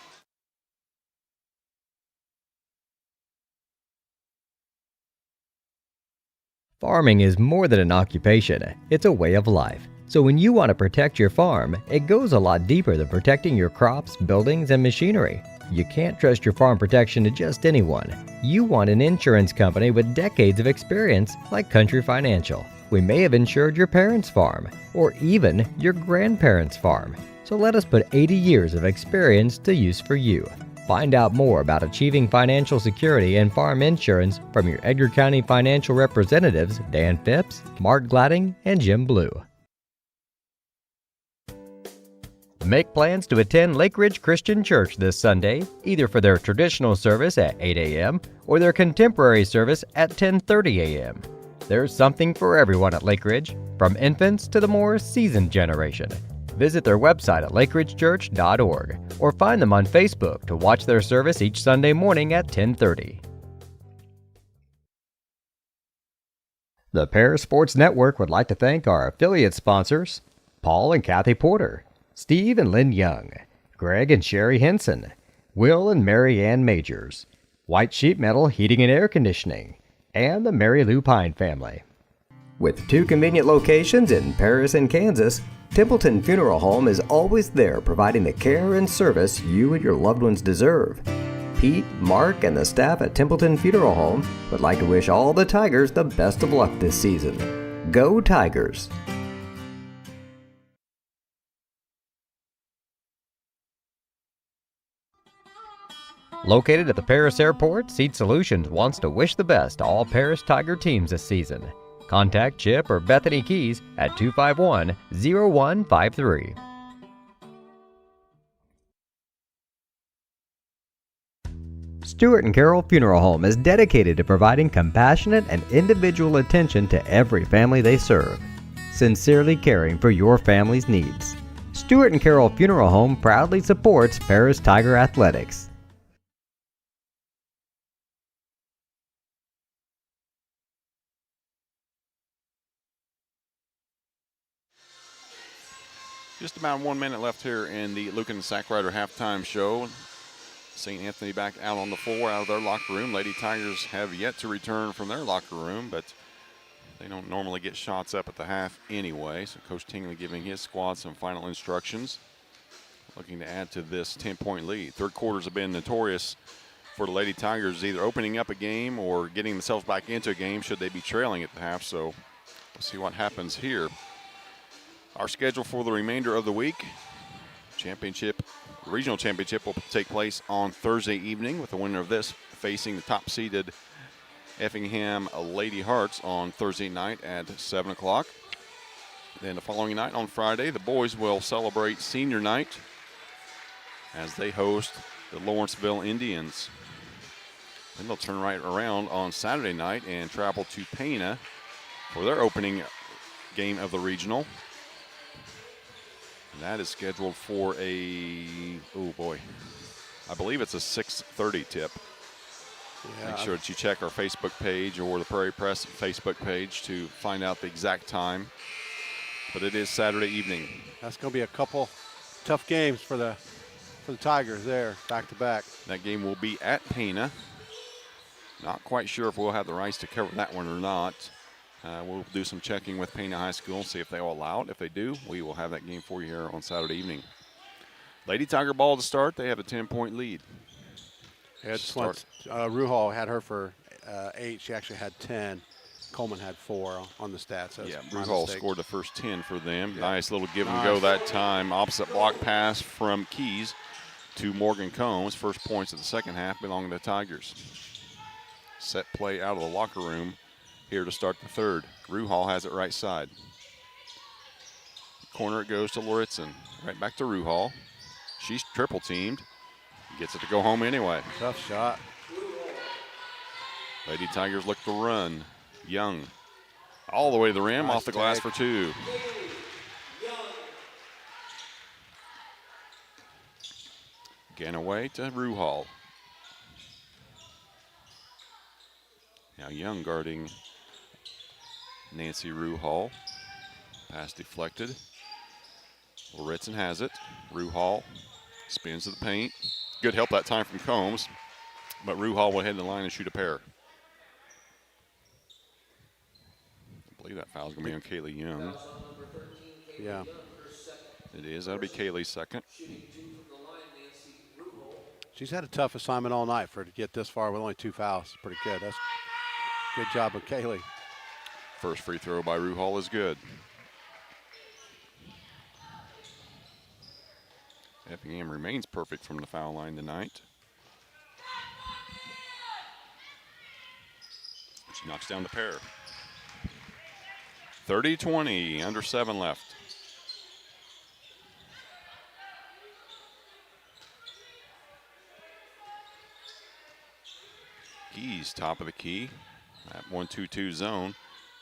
Farming is more than an occupation, it's a way of life. So when you want to protect your farm, it goes a lot deeper than protecting your crops, buildings, and machinery. You can't trust your farm protection to just anyone. You want an insurance company with decades of experience like Country Financial. We may have insured your parents' farm, or even your grandparents' farm. So let us put 80 years of experience to use for you. Find out more about achieving financial security and farm insurance from your Edgar County financial representatives, Dan Phipps, Mark Gladding, and Jim Blue. Make plans to attend Lake Ridge Christian Church this Sunday, either for their traditional service at 8 a.m. or their contemporary service at 10:30 a.m. There's something for everyone at Lake Ridge, from infants to the more seasoned generation. Visit their website at lakeridgechurch.org or find them on Facebook to watch their service each Sunday morning at 10:30. The Paris Sports Network would like to thank our affiliate sponsors, Paul and Kathy Porter, Steve and Lynn Young, Greg and Sherry Henson, Will and Mary Ann Majors, White Sheet Metal Heating and Air Conditioning, and the Mary Lou Pine family. With 2 convenient locations in Paris and Kansas, Templeton Funeral Home is always there providing the care and service you and your loved ones deserve. Pete, Mark, and the staff at Templeton Funeral Home would like to wish all the Tigers the best of luck this season. Go Tigers! Located at the Paris Airport, Seat Solutions wants to wish the best to all Paris Tiger teams this season. Contact Chip or Bethany Keys at 251-0153. Stuart and Carol Funeral Home is dedicated to providing compassionate and individual attention to every family they serve, sincerely caring for your family's needs. Stuart and Carol Funeral Home proudly supports Paris Tiger Athletics. Just about 1 minute left here in the Lucan and Sack Rider halftime show. St. Anthony back out on the floor out of their locker room. Lady Tigers have yet to return from their locker room, but they don't normally get shots up at the half anyway. So Coach Tingley giving his squad some final instructions, looking to add to this 10-point lead. Third quarters have been notorious for the Lady Tigers, either opening up a game or getting themselves back into a game should they be trailing at the half. So we'll see what happens here. Our schedule for the remainder of the week: regional championship will take place on Thursday evening, with the winner of this facing the top-seeded Effingham Lady Hearts on Thursday night at 7 o'clock. Then the following night on Friday, the boys will celebrate senior night as they host the Lawrenceville Indians. Then they'll turn right around on Saturday night and travel to Pana for their opening game of the regional. And that is scheduled for I believe it's a 6:30 tip. Yeah. Make sure that you check our Facebook page or the Prairie Press Facebook page to find out the exact time. But it is Saturday evening. That's going to be a couple tough games for the Tigers there, back to back. That game will be at Pana. Not quite sure if we'll have the rights to cover that one or not. We'll do some checking with Pana High School and see if they will allow it. If they do, we will have that game for you here on Saturday evening. Lady Tiger ball to start. They have a 10-point lead. Ruhal had her for 8. She actually had 10. Coleman had 4 on the stats. Yeah, Ruhal scored the first 10 for them. Yeah. Nice little give and go that time. Opposite block pass from Keys to Morgan Combs. First points of the second half belong to the Tigers. Set play out of the locker room here to start the third. Ruhal has it right side. Corner it goes to Loritzen. Right back to Ruhal. She's triple teamed. Gets it to go home anyway. Tough shot. Lady Tigers look to run. Young all the way to the rim, Nice off the glass take. for 2. Again away to Ruhal. Now Young guarding Nancy Ruhal. Pass deflected. Loritzen has it. Ruhal spins to the paint. Good help that time from Combs, but Ruhal will head to the line and shoot a pair. I believe that foul's going to be on Kaylee Young. Yeah. It is. That'll be Kaylee's second. She's had a tough assignment all night for her to get this far with only 2 fouls. Pretty good. That's good job of Kaylee. First free throw by Ruhal is good. Effingham remains perfect from the foul line tonight. She knocks down the pair. 30-20, under 7 left. Keys, top of the key. That 1-2-2 zone.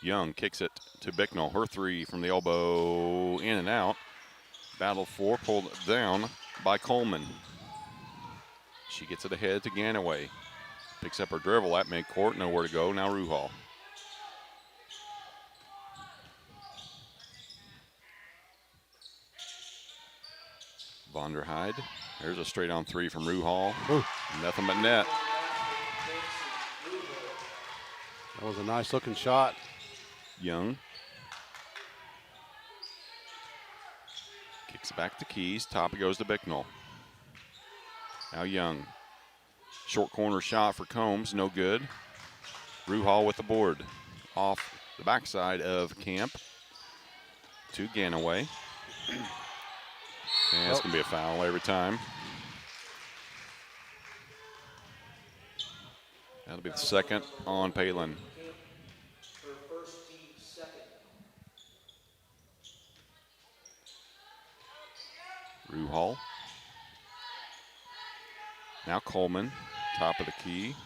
Young kicks it to Bicknell. Her 3 from the elbow, in and out. Battle for, pulled down by Coleman. She gets it ahead to Ganaway. Picks up her dribble at midcourt, nowhere to go. Now Ruhal. Vonderheide. There's a straight on 3 from Ruhal. Ooh. Nothing but net. That was a nice looking shot. Young. Kicks it back to Keys. Top it goes to Bicknell. Now Young. Short corner shot for Combs. No good. Ruhal with the board. Off the backside of Camp to Ganaway. And it's going to be a foul every time. That'll be the second on Palin. Ruhal. Now Coleman, top of the key.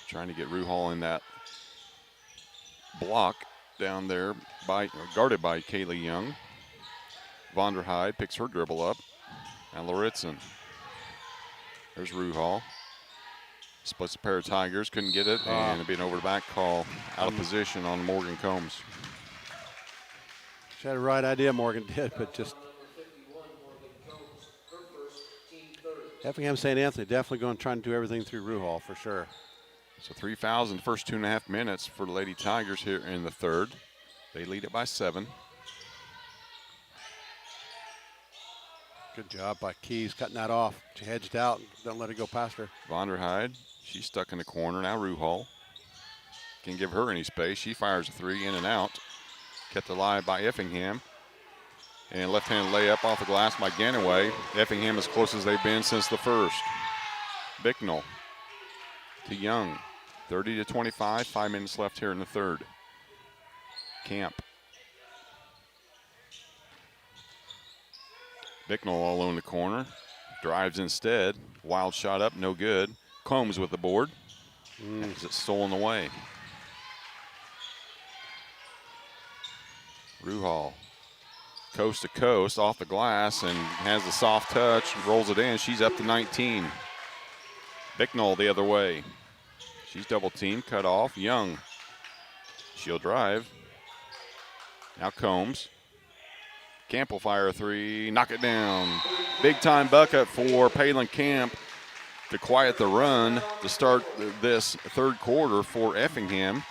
Trying to get Ruhal in that block down there, guarded by Kaylee Young. Vonderheide picks her dribble up. And Loritzen. There's Ruhal. Splits a pair of Tigers, couldn't get it, and it'll be an over the back call out of position on Morgan Combs. She had the right idea, Morgan did, but just Effingham-St. Anthony definitely going to try and do everything through Ruhal for sure. So 3 fouls in the first 2.5 minutes for the Lady Tigers here in the third. They lead it by 7. Good job by Keys cutting that off. She hedged out. Don't let it go past her. Vonderheide, she's stuck in the corner. Now Ruhal can't give her any space. She fires a 3 in and out. Kept alive by Effingham. And left-hand layup off the glass by Ganaway. Effingham as close as they've been since the first. Bicknell to Young. 30-25, 5 minutes left here in the third. Camp. Bicknell all alone in the corner. Drives instead. Wild shot up, no good. Combs with the board. Has it stolen away. Ruhal. Coast to coast off the glass and has a soft touch, rolls it in. She's up to 19. Bicknell the other way. She's double teamed, cut off. Young. She'll drive. Now Combs. Camp will fire a 3, knock it down. Big time bucket for Palin Camp to quiet the run to start this third quarter for Effingham.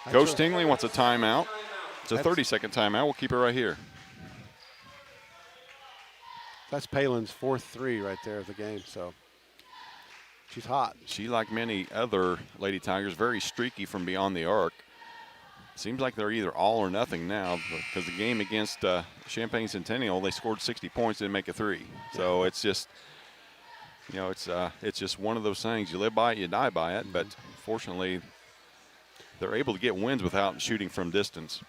Coach Stingley wants a timeout. It's a 30-second timeout. We'll keep it right here. That's Palin's 4th 3 right there of the game, so she's hot. She, like many other Lady Tigers, very streaky from beyond the arc. Seems like they're either all or nothing now, because the game against Champaign Centennial, they scored 60 points, didn't make a 3. So it's just, you know, it's just one of those things. You live by it, you die by it. But fortunately, they're able to get wins without shooting from distance.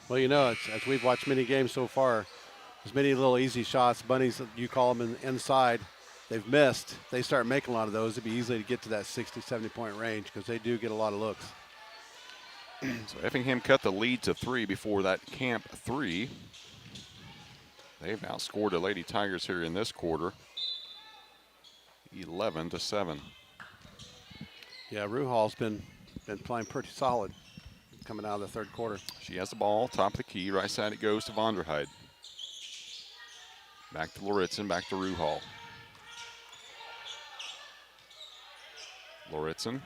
Well, you know, as we've watched many games so far, there's many little easy shots, bunnies, you call them inside, they've missed. They start making a lot of those. It'd be easy to get to that 60, 70-point range because they do get a lot of looks. So Effingham cut the lead to 3 before that Camp 3. They've outscored the Lady Tigers here in this quarter, 11-7. Yeah, Ruhal's been playing pretty solid coming out of the third quarter. She has the ball, top of the key. Right side it goes to Vonderheide. Back to Loritzen, back to Ruhal. Loritzen.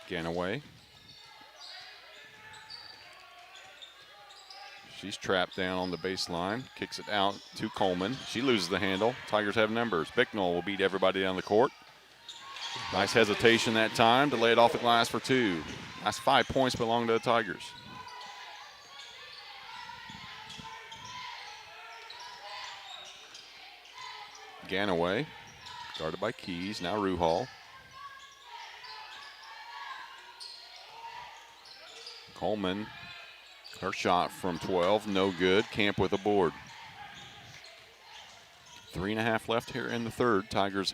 Ganaway. She's trapped down on the baseline. Kicks it out to Coleman. She loses the handle. Tigers have numbers. Bicknell will beat everybody down the court. Nice hesitation that time to lay it off the glass for 2. That's 5 points belong to the Tigers. Ganaway, guarded by Keys. Now Ruhal. Coleman, her shot from 12, no good. Camp with a board. 3.5 left here in the third. Tigers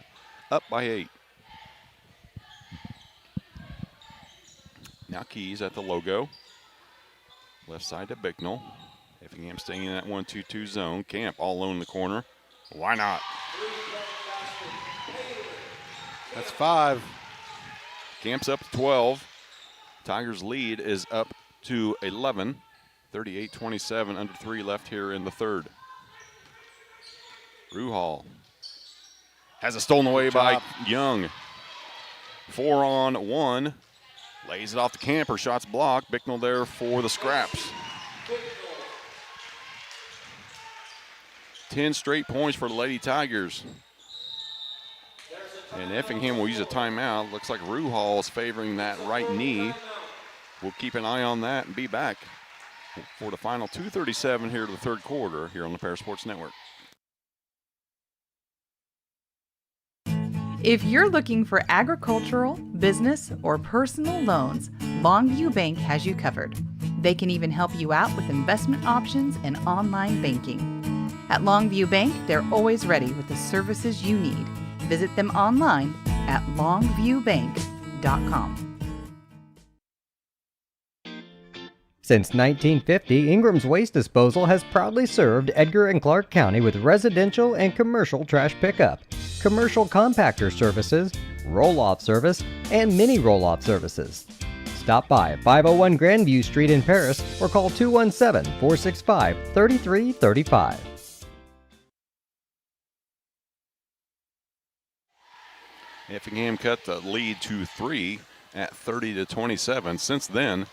up by 8. Now Keys at the logo. Left side to Bicknell. Effingham staying in that 1-2-2 zone. Camp all alone in the corner. Why not? That's 5. Camp's up to 12. Tigers' lead is up to 11. 38-27, under 3 left here in the third. Ruhal has it stolen away by Young. 4-on-1. Lays it off the Camp. Her shot's blocked. Bicknell there for the scraps. 10 straight points for the Lady Tigers. And Effingham will use a timeout. Looks like Ruhal is favoring that right knee. We'll keep an eye on that and be back for the final 2:37 here to the third quarter here on the Paris Sports Network. If you're looking for agricultural, business, or personal loans, Longview Bank has you covered. They can even help you out with investment options and online banking. At Longview Bank, they're always ready with the services you need. Visit them online at longviewbank.com. Since 1950, Ingram's Waste Disposal has proudly served Edgar and Clark County with residential and commercial trash pickup, commercial compactor services, roll-off service, and mini roll-off services. Stop by 501 Grandview Street in Paris or call 217-465-3335. Effingham cut the lead to 3 at 30-27. Since then,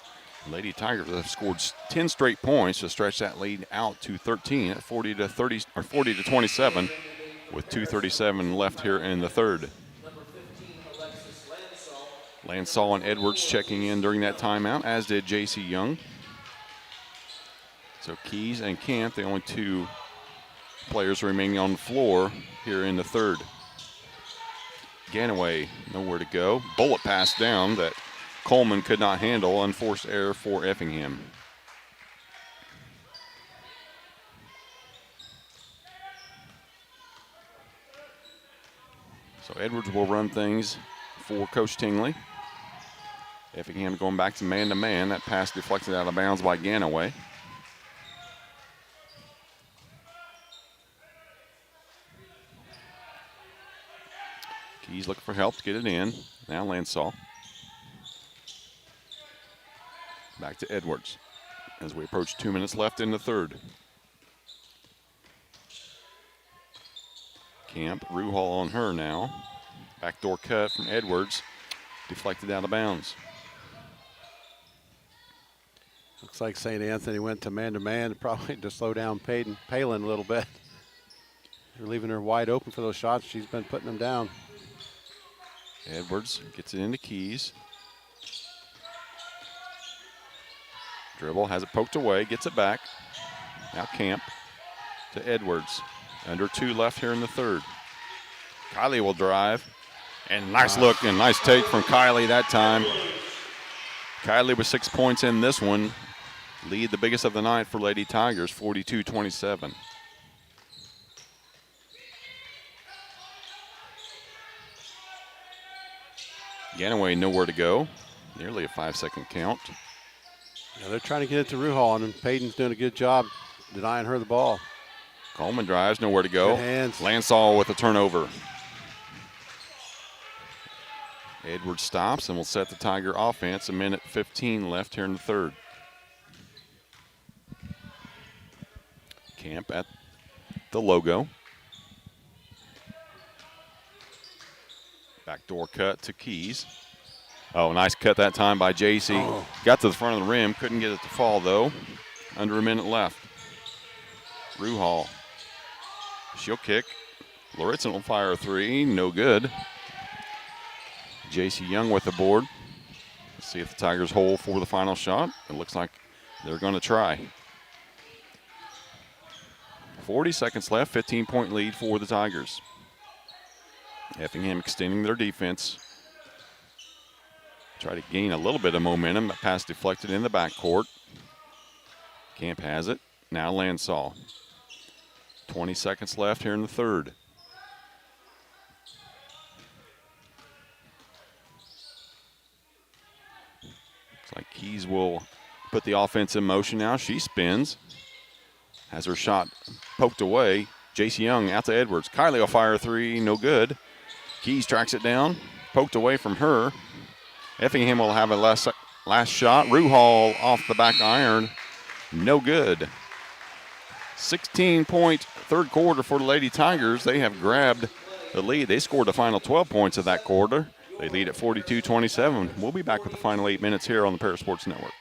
Lady Tigers have scored 10 straight points to stretch that lead out to 13 at 40-27, with 2:37 left here in the third. Lansall and Edwards checking in during that timeout, as did J.C. Young. So Keys and Camp, the only two players remaining on the floor here in the third. Ganaway, nowhere to go. Bullet pass down that Coleman could not handle. Unforced error for Effingham. So Edwards will run things for Coach Tingley. Effingham going back to man-to-man. That pass deflected out of bounds by Ganaway. Keys looking for help to get it in. Now Lansall. Back to Edwards as we approach 2 minutes left in the third. Camp, Ruhal on her now. Backdoor cut from Edwards. Deflected out of bounds. Looks like St. Anthony went to man-to-man, probably to slow down Palin a little bit. They're leaving her wide open for those shots. She's been putting them down. Edwards gets it into Keys. Dribble, has it poked away, gets it back. Now Camp to Edwards. Under 2 left here in the third. Kylie will drive. And nice look and nice take from Kylie that time. Kylie with 6 points in this one. Lead the biggest of the night for Lady Tigers, 42-27. Ganaway nowhere to go. Nearly a 5-second count. Yeah, they're trying to get it to Ruhal, and Payton's doing a good job denying her the ball. Coleman drives, nowhere to go. Good hands. Lansall with a turnover. Edwards stops and will set the Tiger offense. 1:15 left here in the third. Camp at the logo. Backdoor cut to Keys. Oh, nice cut that time by JC. Oh. Got to the front of the rim, couldn't get it to fall though. Under a minute left. Ruhal. She'll kick. Lauritsen will fire a 3, no good. J.C. Young with the board. Let's see if the Tigers hold for the final shot. It looks like they're going to try. 40 seconds left, 15-point lead for the Tigers. Effingham extending their defense. Try to gain a little bit of momentum. That pass deflected in the backcourt. Camp has it. Now Lansall. 20 seconds left here in the third. Looks like Keys will put the offense in motion now. She spins. Has her shot poked away. J.C. Young out to Edwards. Kylie will fire a 3, no good. Keys tracks it down. Poked away from her. Effingham will have a last shot. Ruhal off the back iron. No good. 16-point third quarter for the Lady Tigers. They have grabbed the lead. They scored the final 12 points of that quarter. They lead at 42-27. We'll be back with the final 8 minutes here on the Parasports Network.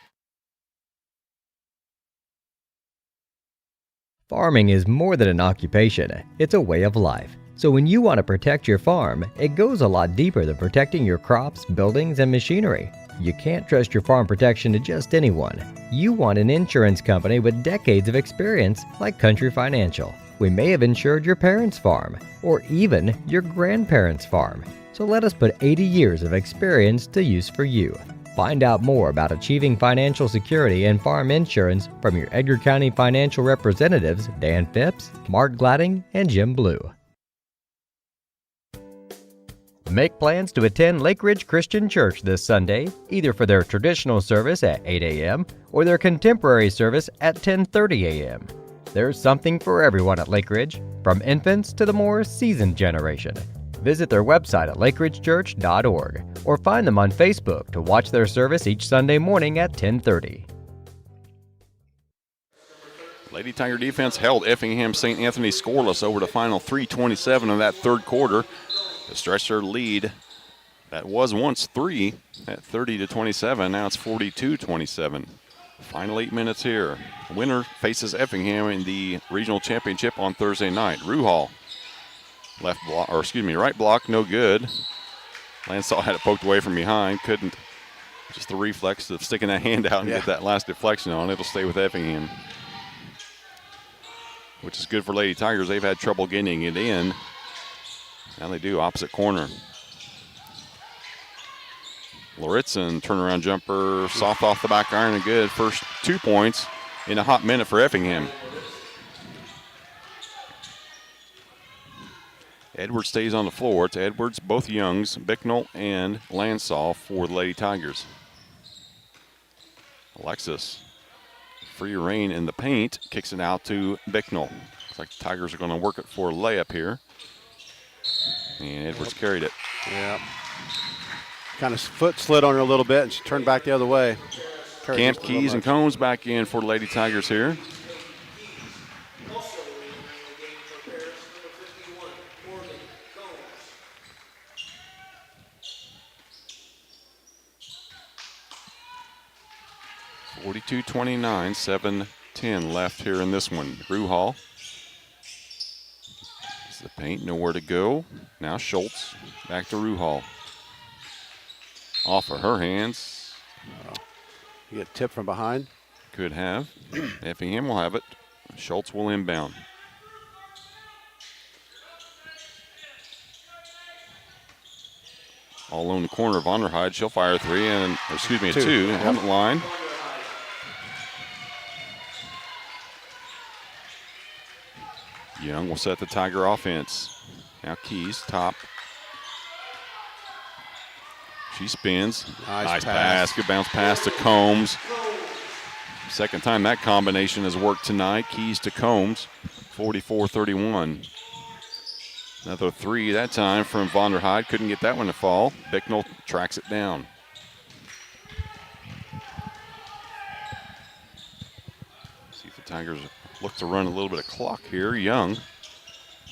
Farming is more than an occupation, it's a way of life. So when you want to protect your farm, it goes a lot deeper than protecting your crops, buildings, and machinery. You can't trust your farm protection to just anyone. You want an insurance company with decades of experience like Country Financial. We may have insured your parents' farm, or even your grandparents' farm. So let us put 80 years of experience to use for you. Find out more about achieving financial security and farm insurance from your Edgar County financial representatives, Dan Phipps, Mark Gladding, and Jim Blue. Make plans to attend Lake Ridge Christian Church this Sunday, either for their traditional service at 8 a.m. or their contemporary service at 10:30 a.m. There's something for everyone at Lake Ridge, from infants to the more seasoned generation. Visit their website at lakeridgechurch.org or find them on Facebook to watch their service each Sunday morning at 10:30. Lady Tiger defense held Effingham-St. Anthony scoreless over the final 3:27 of that third quarter to stretch their lead That was once 3 at 30-27. Now it's 42-27. Final 8 minutes here. Winner faces Effingham in the regional championship on Thursday night. Ruhal, right block, no good. Lansall had it poked away from behind, couldn't. Just the reflex of sticking that hand out and get that last deflection on. It'll stay with Effingham, which is good for Lady Tigers. They've had trouble getting it in. Now they do, opposite corner. Loritzen, turnaround jumper, soft off the back iron and good. First 2 points in a hot minute for Effingham. Edwards stays on the floor. It's Edwards, both Youngs, Bicknell and Lansall for the Lady Tigers. Alexis, free reign in the paint, kicks it out to Bicknell. Looks like the Tigers are going to work it for a layup here. And Edwards carried it. Yeah. Kind of foot slid on her a little bit, and she turned back the other way. Camp, Keys, and Combs back in for the Lady Tigers here. Also in the game for Paris, number 51, Morgan Combs. 42-29, 7-10 left here in this one. Ruhal. It's the paint, nowhere to go. Now Schultz, back to Ruhal. Off of her hands. You get tipped from behind. Could have. Effingham will have it. Schultz will inbound. All alone in the corner, Vonderheide. She'll fire a 3 and, a 2 on the line. Young will set the Tiger offense. Now Keys, top. She spins. Nice pass. Good bounce pass to Combs. Second time that combination has worked tonight. Keys to Combs. 44-31. Another 3 that time from Vonderheide. Couldn't get that one to fall. Bicknell tracks it down. See if the Tigers look to run a little bit of clock here. Young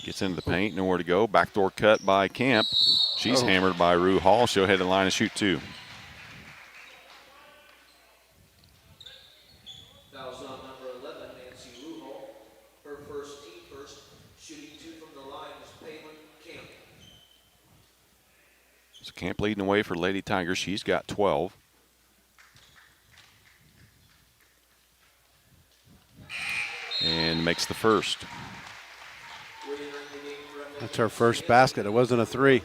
gets into the paint. Nowhere to go. Backdoor cut by Camp. She's hammered by Ruhal. She'll head to the line and shoot 2. Fouls on number 11, Nancy Ruhal. Her first, team first. Shooting 2 from the line is Palin Camp. So Camp leading away for Lady Tigers. She's got 12. And makes the first. That's her first basket. It wasn't a 3.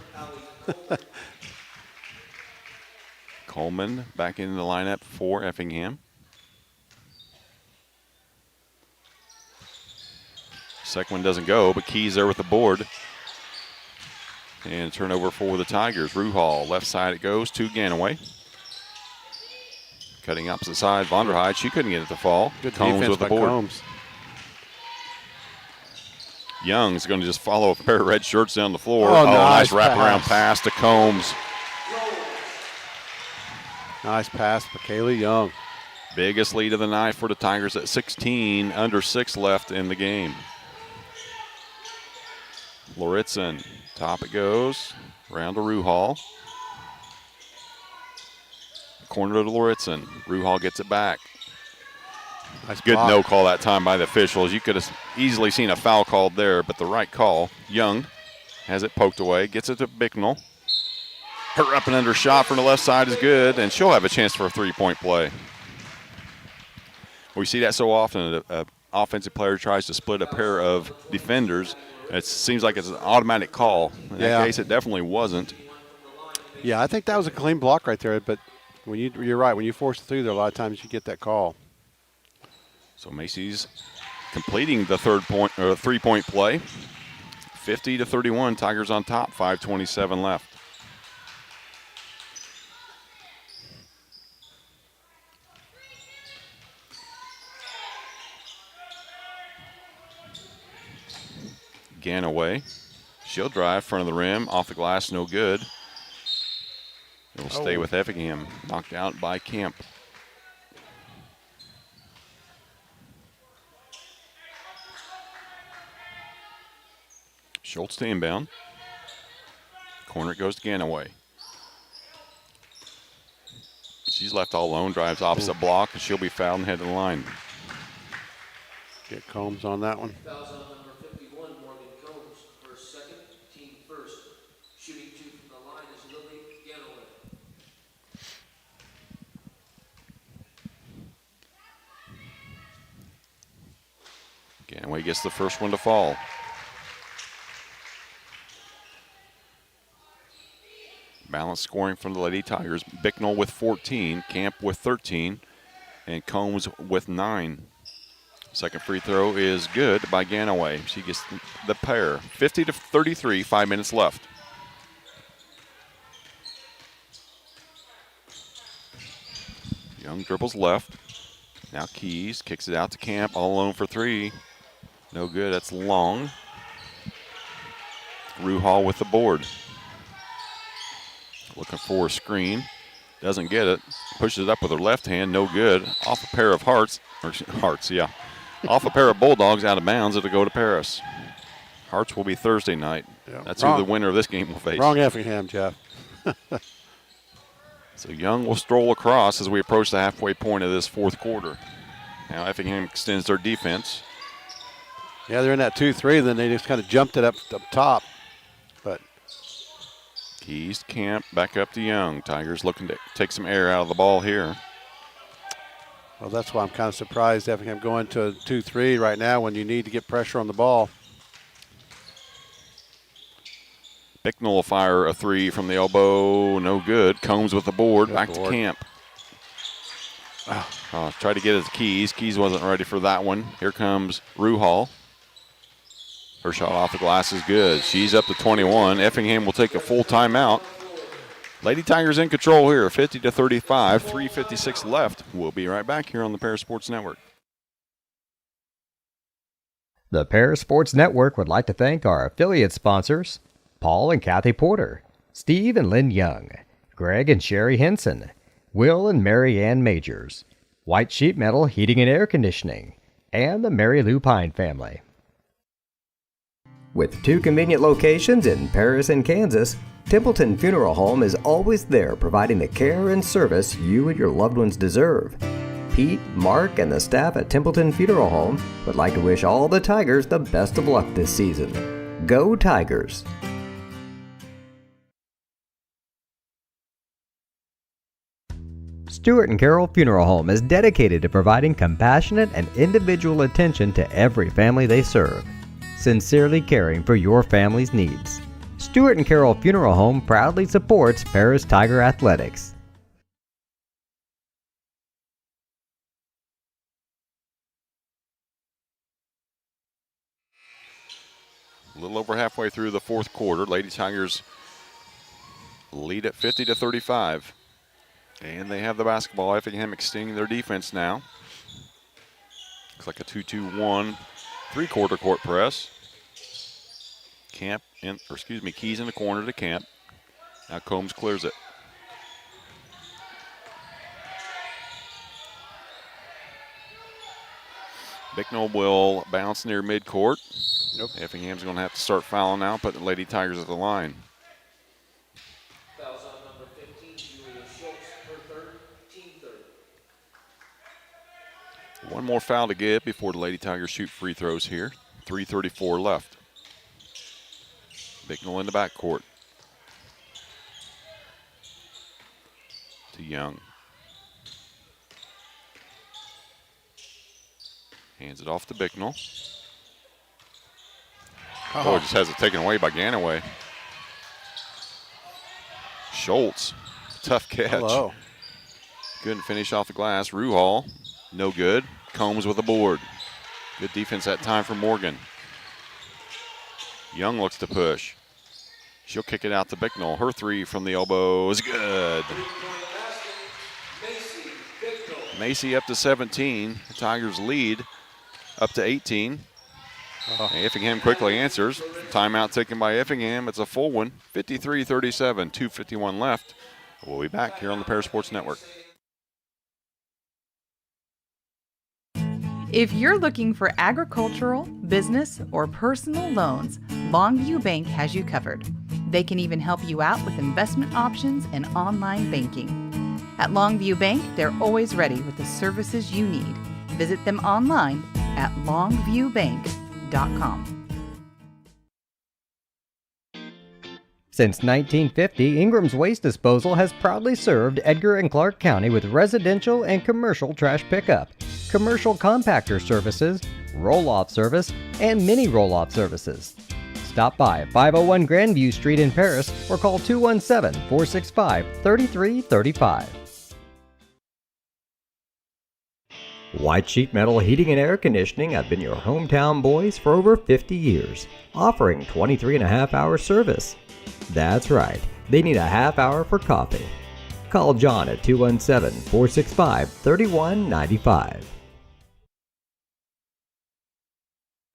Coleman back into the lineup for Effingham. Second one doesn't go, but Keys there with the board. And turnover for the Tigers. Ruhal, left side it goes to Ganaway. Cutting opposite side, Vonderheide. She couldn't get it to fall. Good Combs defense with the by board. Combs. Young's going to just follow a pair of red shirts down the floor. Oh, nice nice wraparound pass to Combs. Nice pass by Kaylee Young. Biggest lead of the night for the Tigers at 16, under 6 left in the game. Loritzen, top it goes, round to Ruhal. Corner to Loritzen. Ruhal gets it back. Nice Good block. no call that time by the officials. You could have easily seen a foul called there, but the right call. Young has it poked away, gets it to Bicknell. Her up and under shot from the left side is good, and she'll have a chance for a 3-point play. We see that so often. An offensive player tries to split a pair of defenders. It seems like it's an automatic call. In that case, it definitely wasn't. Yeah, I think that was a clean block right there, but when you're right. When you force it through there, a lot of times you get that call. So Macy's completing the 3-point play. 50-31, Tigers on top, 5:27 left. Ganaway, she'll drive, front of the rim, off the glass, no good. It will stay with Effingham, knocked out by Camp. Schultz to inbound. Corner goes to Ganaway. She's left all alone, drives opposite block, and she'll be fouled and head to the line. Get Combs on that one. Fouls on number 51, Morgan Combs, first, second, team first. Shooting 2 from the line is Lily Ganaway. Ganaway gets the first one to fall. Balance scoring from the Lady Tigers. Bicknell with 14, Camp with 13, and Combs with 9. Second free throw is good by Ganaway. She gets the pair. 50-33, 5 minutes left. Young dribbles left. Now Keys kicks it out to Camp, all alone for 3. No good, that's long. Ruhal with the board. Looking for a screen. Doesn't get it. Pushes it up with her left hand, no good. Off a pair of Off a pair of Bulldogs out of bounds. It'll go to Paris. Hearts will be Thursday night. Yeah, That's who the winner of this game will face. Wrong Effingham, Jeff. So Young will stroll across as we approach the halfway point of this fourth quarter. Now Effingham extends their defense. Yeah, they're in that 2-3, then they just kind of jumped it up top. But Keys, Camp, back up to Young. Tigers looking to take some air out of the ball here. well, that's why I'm kind of surprised Effingham going to a 2-3 right now when you need to get pressure on the ball. Bicknell will fire a 3 from the elbow. No good. Combs with the board. Good back board. to Camp. Tried to get his Keys. Keys wasn't ready for that one. Here comes Ruhal. Her shot off the glass is good. She's up to 21. Effingham will take a full timeout. Lady Tigers in control here, 50-35, 3:56 left. We'll be right back here on the Paris Sports Network. The Paris Sports Network would like to thank our affiliate sponsors, Paul and Kathy Porter, Steve and Lynn Young, Greg and Sherry Henson, Will and Mary Ann Majors, White Sheet Metal Heating and Air Conditioning, and the Mary Lou Pine family. With 2 convenient locations in Paris and Kansas, Templeton Funeral Home is always there providing the care and service you and your loved ones deserve. Pete, Mark, and the staff at Templeton Funeral Home would like to wish all the Tigers the best of luck this season. Go Tigers! Stewart and Carroll Funeral Home is dedicated to providing compassionate and individual attention to every family they serve, sincerely caring for your family's needs. Stewart and Carroll Funeral Home proudly supports Paris Tiger Athletics. A little over halfway through the fourth quarter. Lady Tigers lead at 50-35. And they have the basketball. Effingham extending their defense now. Looks like a 2-2-1 three-quarter court press. Keys in the corner to Camp. Now Combs clears it. Bicknell will bounce near midcourt. Nope. Effingham's going to have to start fouling now, putting the Lady Tigers at the line. Fouls on number 15, Julia Schultz, her third, team third. One more foul to give before the Lady Tigers shoot free throws here. 3:34 left. Bicknell in the backcourt. To Young. Hands it off to Bicknell. Oh, just has it taken away by Ganaway. Schultz, tough catch. Hello. Couldn't finish off the glass. Ruhal, no good. Combs with the board. Good defense that time from Morgan. Young looks to push. She'll kick it out to Bicknell. Her 3 from the elbow is good. Macy up to 17. The Tigers lead up to 18. Effingham quickly answers. Timeout taken by Effingham. It's a full one. 53-37, 2:51 left. We'll be back here on the Paris Sports Network. If you're looking for agricultural, business, or personal loans, Longview Bank has you covered. They can even help you out with investment options and online banking. At Longview Bank, they're always ready with the services you need. Visit them online at longviewbank.com. Since 1950, Ingram's Waste Disposal has proudly served Edgar and Clark County with residential and commercial trash pickup, commercial compactor services, roll-off service, and mini roll-off services. Stop by 501 Grandview Street in Paris or call 217-465-3335. White Sheet Metal Heating and Air Conditioning have been your hometown boys for over 50 years, offering 23.5-hour service. That's right, they need a half hour for coffee. Call John at 217-465-3195.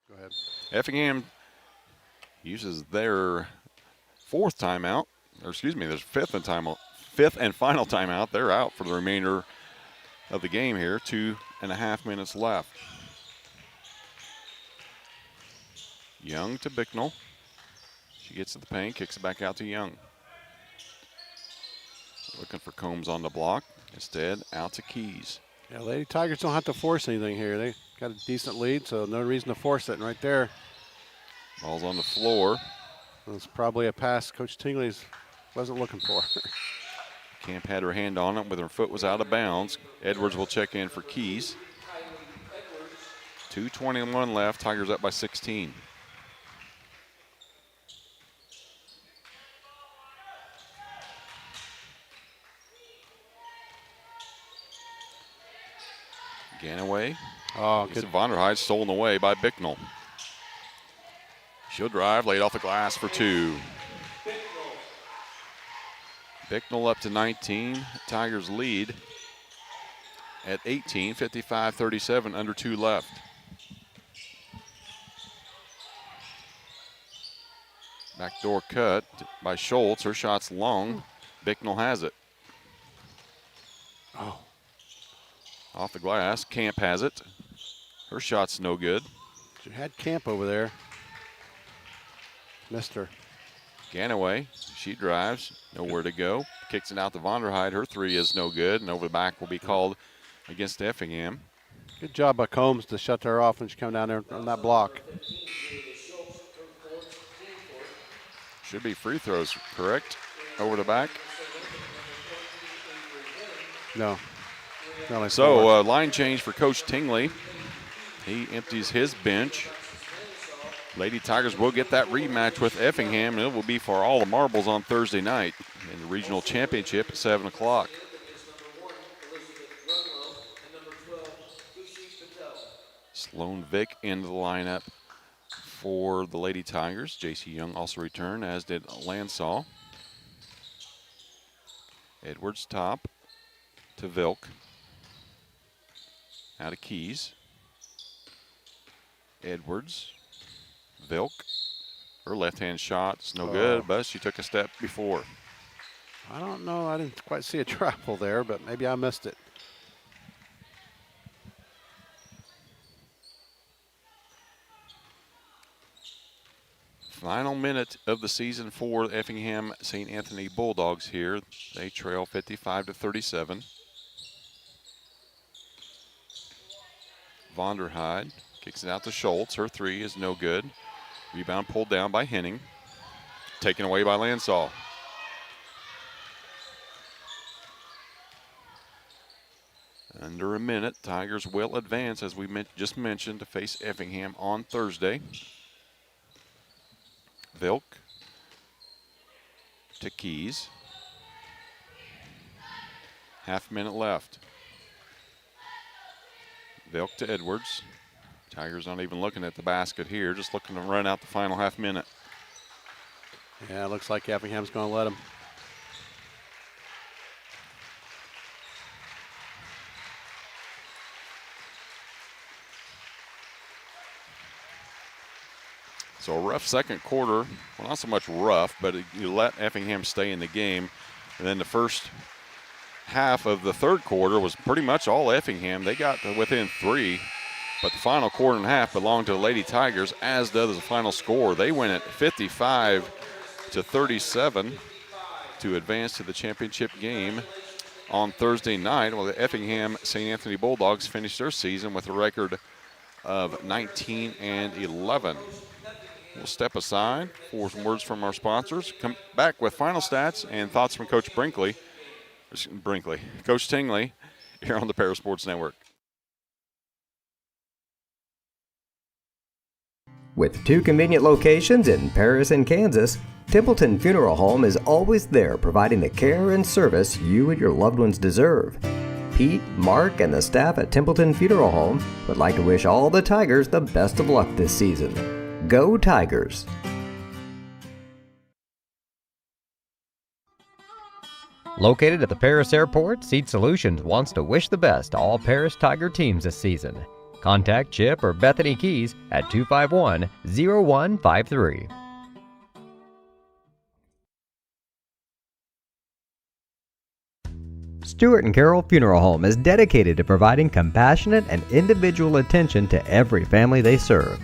Go ahead. Effingham uses their their fifth and final timeout. They're out for the remainder of the game here. 2.5 minutes left. Young to Bicknell. She gets to the paint, kicks it back out to Young. Looking for Combs on the block. Instead, out to Keys. Yeah, Lady Tigers don't have to force anything here. They got a decent lead, so no reason to force it. And right there, Ball's on the floor. it's probably a pass Coach Tingley's wasn't looking for. Camp had her hand on it, but her foot was out of bounds. Edwards will check in for Keys. 2:21 left. Tigers up by 16. Ganaway. Oh, Good. good. Vonderheide stolen away by Bicknell. She'll drive, laid off the glass for two. Bicknell up to 19. Tigers lead at 18, 55-37, under 2 left. Backdoor cut by Schultz. Her shot's long. Bicknell has it. Oh, Off the glass. Camp has it. Her shot's no good. she had Camp over there. Missed her. Ganaway, she drives, nowhere to go. Kicks it out to Vonderheide. Her three is no good, and over the back will be called against Effingham. Good job by Combs to shut her off when she come down there on that block. Should be free throws, correct? Over the back. No. Only So four. line change for Coach Tingley. He empties his bench. Lady Tigers will get that rematch with Effingham, and it will be for all the marbles on Thursday night in the regional championship at 7 o'clock. Sloan Vick into the lineup for the Lady Tigers. J.C. Young also returned, as did Lansall. Edwards top to Vilk. Out of Keys. Edwards. Vilk. Her left-hand shot's no good, but she took a step before. I don't know. I didn't quite see a travel there, but maybe I missed it. Final minute of the season for Effingham-St. Anthony Bulldogs here. They trail 55-37. Vonderheide kicks it out to Schultz. Her three is no good. Rebound pulled down by Henning. Taken away by Lansall. Under a minute, Tigers will advance, as we just mentioned, to face Effingham on Thursday. Vilk to Keys. Half minute left. Vilk to Edwards. Tigers not even looking at the basket here, just looking to run out the final half minute. Yeah, it looks like Effingham's going to let them. So a rough second quarter. Well, not so much rough, but you let Effingham stay in the game. And then the first half of the third quarter was pretty much all Effingham. They got to within 3, but the final quarter and a half belonged to the Lady Tigers, as does the final score. They win at 55-37 to advance to the championship game on Thursday night. Well, the Effingham-St. Anthony Bulldogs finished their season with a record of 19-11. We'll step aside for some words from our sponsors. Come back with final stats and thoughts from Coach Coach Tingley, here on the Paris Sports Network. With 2 convenient locations in Paris and Kansas, Templeton Funeral Home is always there providing the care and service you and your loved ones deserve. Pete, Mark, and the staff at Templeton Funeral Home would like to wish all the Tigers the best of luck this season. Go Tigers! Located at the Paris Airport, Seat Solutions wants to wish the best to all Paris Tiger teams this season. Contact Chip or Bethany Keys at 251-0153. Stewart & Carroll Funeral Home is dedicated to providing compassionate and individual attention to every family they serve,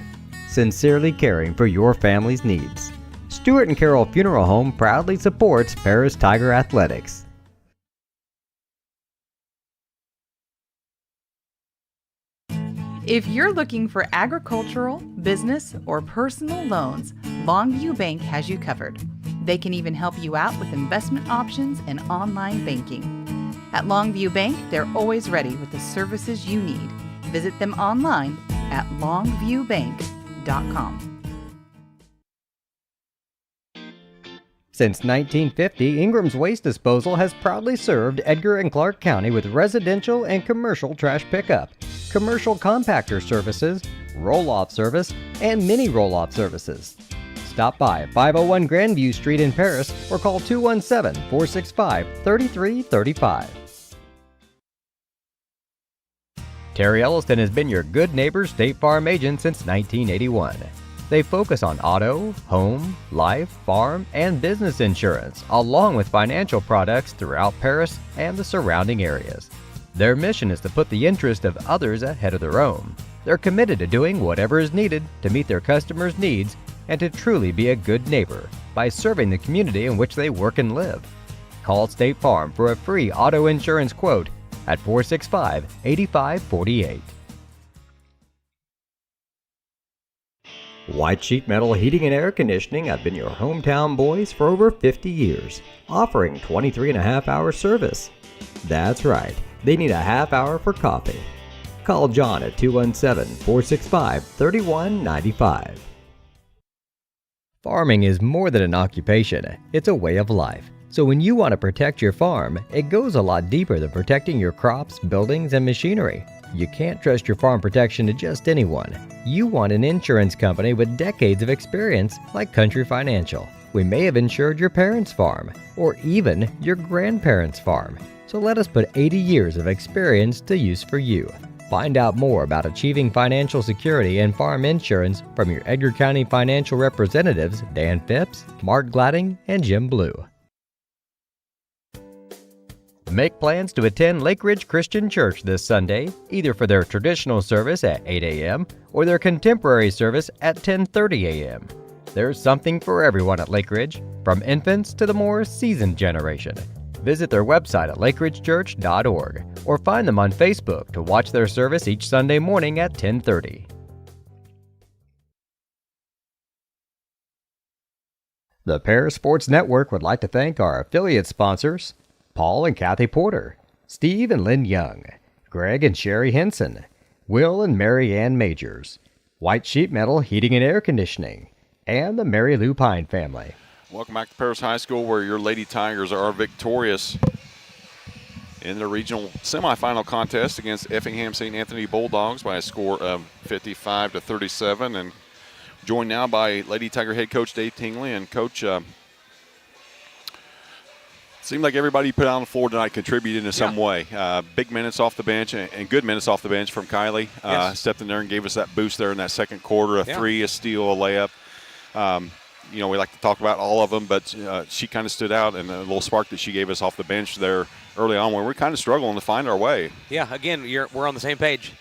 sincerely caring for your family's needs. Stewart & Carroll Funeral Home proudly supports Paris Tiger Athletics. If you're looking for agricultural, business, or personal loans, Longview Bank has you covered. They can even help you out with investment options and online banking. At Longview Bank, they're always ready with the services you need. Visit them online at longviewbank.com. Since 1950, Ingram's Waste Disposal has proudly served Edgar and Clark County with residential and commercial trash pickup, commercial compactor services, roll-off service, and mini roll-off services. Stop by 501 Grandview Street in Paris or call 217-465-3335. Terry Elliston has been your good neighbor State Farm agent since 1981. They focus on auto, home, life, farm, and business insurance, along with financial products throughout Paris and the surrounding areas. Their mission is to put the interest of others ahead of their own. They're committed to doing whatever is needed to meet their customers' needs and to truly be a good neighbor by serving the community in which they work and live. Call State Farm for a free auto insurance quote at 465-8548. White Sheet Metal Heating and Air Conditioning have been your hometown boys for over 50 years, offering 23.5-hour service. That's right, they need a half hour for coffee. Call John at 217-465-3195. Farming is more than an occupation, it's a way of life. So when you want to protect your farm, it goes a lot deeper than protecting your crops, buildings, and machinery. You can't trust your farm protection to just anyone. You want an insurance company with decades of experience like Country Financial. We may have insured your parents' farm, or even your grandparents' farm. So let us put 80 years of experience to use for you. Find out more about achieving financial security and farm insurance from your Edgar County financial representatives Dan Phipps, Mark Gladding, and Jim Blue. Make plans to attend Lake Ridge Christian Church this Sunday, either for their traditional service at 8 a.m. or their contemporary service at 10:30 a.m. There's something for everyone at Lake Ridge, from infants to the more seasoned generation. Visit their website at lakeridgechurch.org or find them on Facebook to watch their service each Sunday morning at 10:30. The Paris Sports Network would like to thank our affiliate sponsors, Paul and Kathy Porter, Steve and Lynn Young, Greg and Sherry Henson, Will and Mary Ann Majors, White Sheet Metal Heating and Air Conditioning, and the Mary Lou Pine family. Welcome back to Paris High School, where your Lady Tigers are victorious in the regional semifinal contest against Effingham-St. Anthony Bulldogs by a score of 55-37. And joined now by Lady Tiger head coach Dave Tingley. And Coach, seemed like everybody you put out on the floor tonight contributed in some way. Big minutes off the bench and good minutes off the bench from Kylie. Stepped in there and gave us that boost there in that second quarter, a three, a steal, a layup. We like to talk about all of them, but she kind of stood out, and a little spark that she gave us off the bench there early on when we're kind of struggling to find our way. Yeah, again, we're on the same page.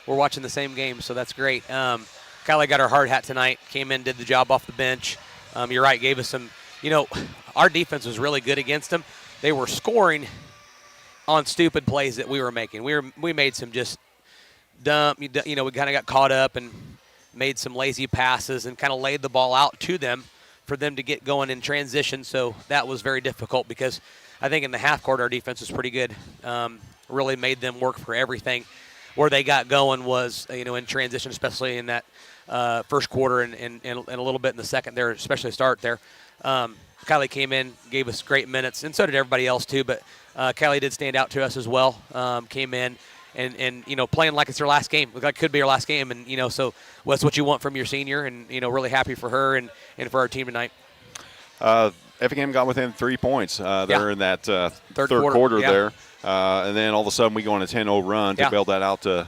We're watching the same game, so that's great. Kylie got her hard hat tonight, came in, did the job off the bench. You're right, gave us some, our defense was really good against them. They were scoring on stupid plays that we were making. We made some just dumb, we kind of got caught up and made some lazy passes and kind of laid the ball out to them for them to get going in transition. So that was very difficult because I think in the half court our defense was pretty good. Really made them work for everything. Where they got going was, in transition, especially in that first quarter and a little bit in the second there, especially start there. Kylie came in, gave us great minutes, and so did everybody else too. But Kylie did stand out to us as well. Came in and playing like it's her last game, like it could be her last game, and so that's what you want from your senior, and really happy for her and for our team tonight. Effingham got within 3 points there in that third quarter yeah. there. And then all of a sudden we go on a 10-0 run to build that out to,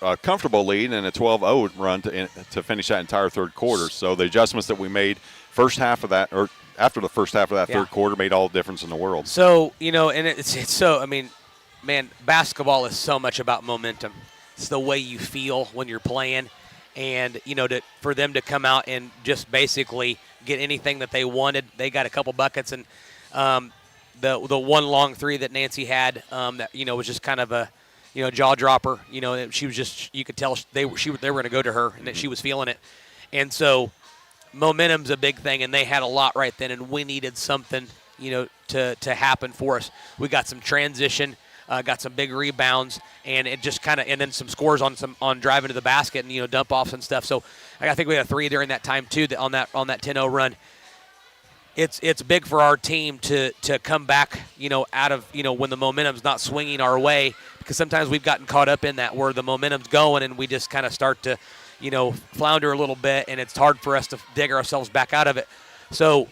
a comfortable lead and a 12-0 run to finish that entire third quarter. So the adjustments that we made first half of that, or after the first half of that third quarter, made all the difference in the world. So, and it's so, man, basketball is so much about momentum. It's the way you feel when you're playing. And, for them to come out and just basically get anything that they wanted. They got a couple buckets, and the one long three that Nancy had that was just kind of a jaw dropper. She was just, you could tell they were going to go to her and that she was feeling it. And so momentum's a big thing, and they had a lot right then, and we needed something to happen for us. We got some transition. Got some big rebounds, and it just kind of, and then some scores on driving to the basket and dump offs and stuff. So I think we had a 3 during that time too on that 10-0 run. It's big for our team to come back out of when the momentum's not swinging our way, because sometimes we've gotten caught up in that where the momentum's going and we just kind of start to flounder a little bit, and it's hard for us to dig ourselves back out of it. So.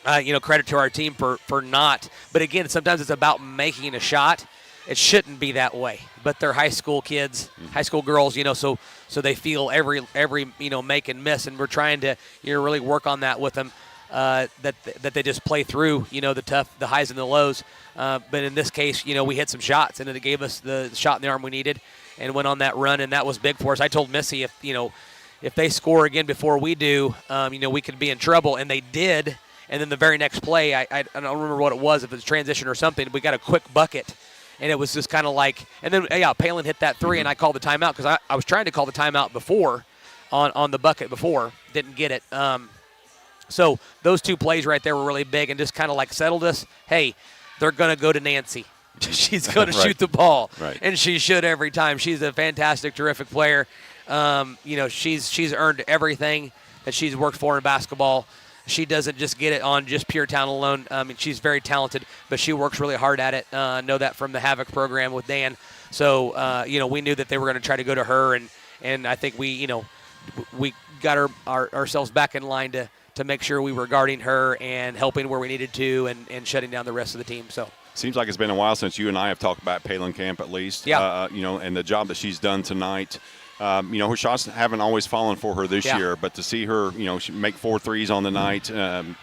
Credit to our team for not. But again, sometimes it's about making a shot. It shouldn't be that way. But they're high school kids, high school girls, so they feel every make and miss, and we're trying to really work on that with them. That they just play through the highs and the lows. But in this case, we hit some shots, and it gave us the shot in the arm we needed, and went on that run, and that was big for us. I told Missy if they score again before we do, we could be in trouble, and they did. And then the very next play, I don't remember what it was, if it was transition or something, we got a quick bucket. And it was just kind of like, and then, Palin hit that 3, and I called the timeout because I was trying to call the timeout before on the bucket before. Didn't get it. So those 2 plays right there were really big and just kind of like settled us. Hey, they're going to go to Nancy. She's going to shoot the ball. Right. And she should every time. She's a fantastic, terrific player. She's earned everything that she's worked for in basketball. She doesn't just get it on just pure talent alone. She's very talented, but she works really hard at it. Know that from the Havoc program with Dan. So, we knew that they were going to try to go to her, and I think we got ourselves back in line to make sure we were guarding her and helping where we needed to and shutting down the rest of the team. So. Seems like it's been a while since you and I have talked about Palin Camp, at least. Yeah. And the job that she's done tonight. Her shots haven't always fallen for her this year, but to see her, she make 4 threes on the night,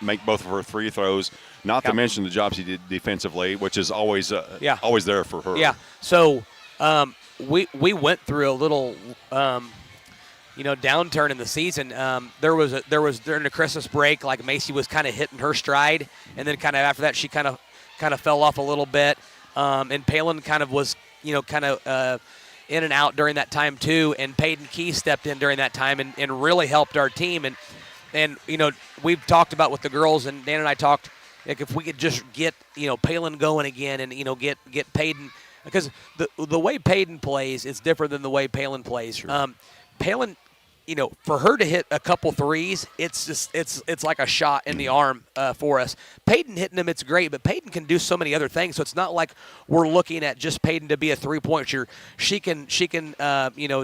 make both of her free throws, not to mention the job she did defensively, which is always there for her. Yeah. So we went through a little, downturn in the season. There was during the Christmas break, like Macy was kind of hitting her stride, and then kind of after that she kind of fell off a little bit, and Palin kind of was, in and out during that time too, and Peyton Key stepped in during that time and really helped our team. And we've talked about with the girls, and Dan and I talked, like if we could just get Palin going again, and get Peyton, because the way Peyton plays is different than the way Palin plays. Sure. Palin, for her to hit a couple threes, it's like a shot in the arm for us. Peyton hitting them, it's great, but Peyton can do so many other things. So it's not like we're looking at just Peyton to be a 3-point shooter. She can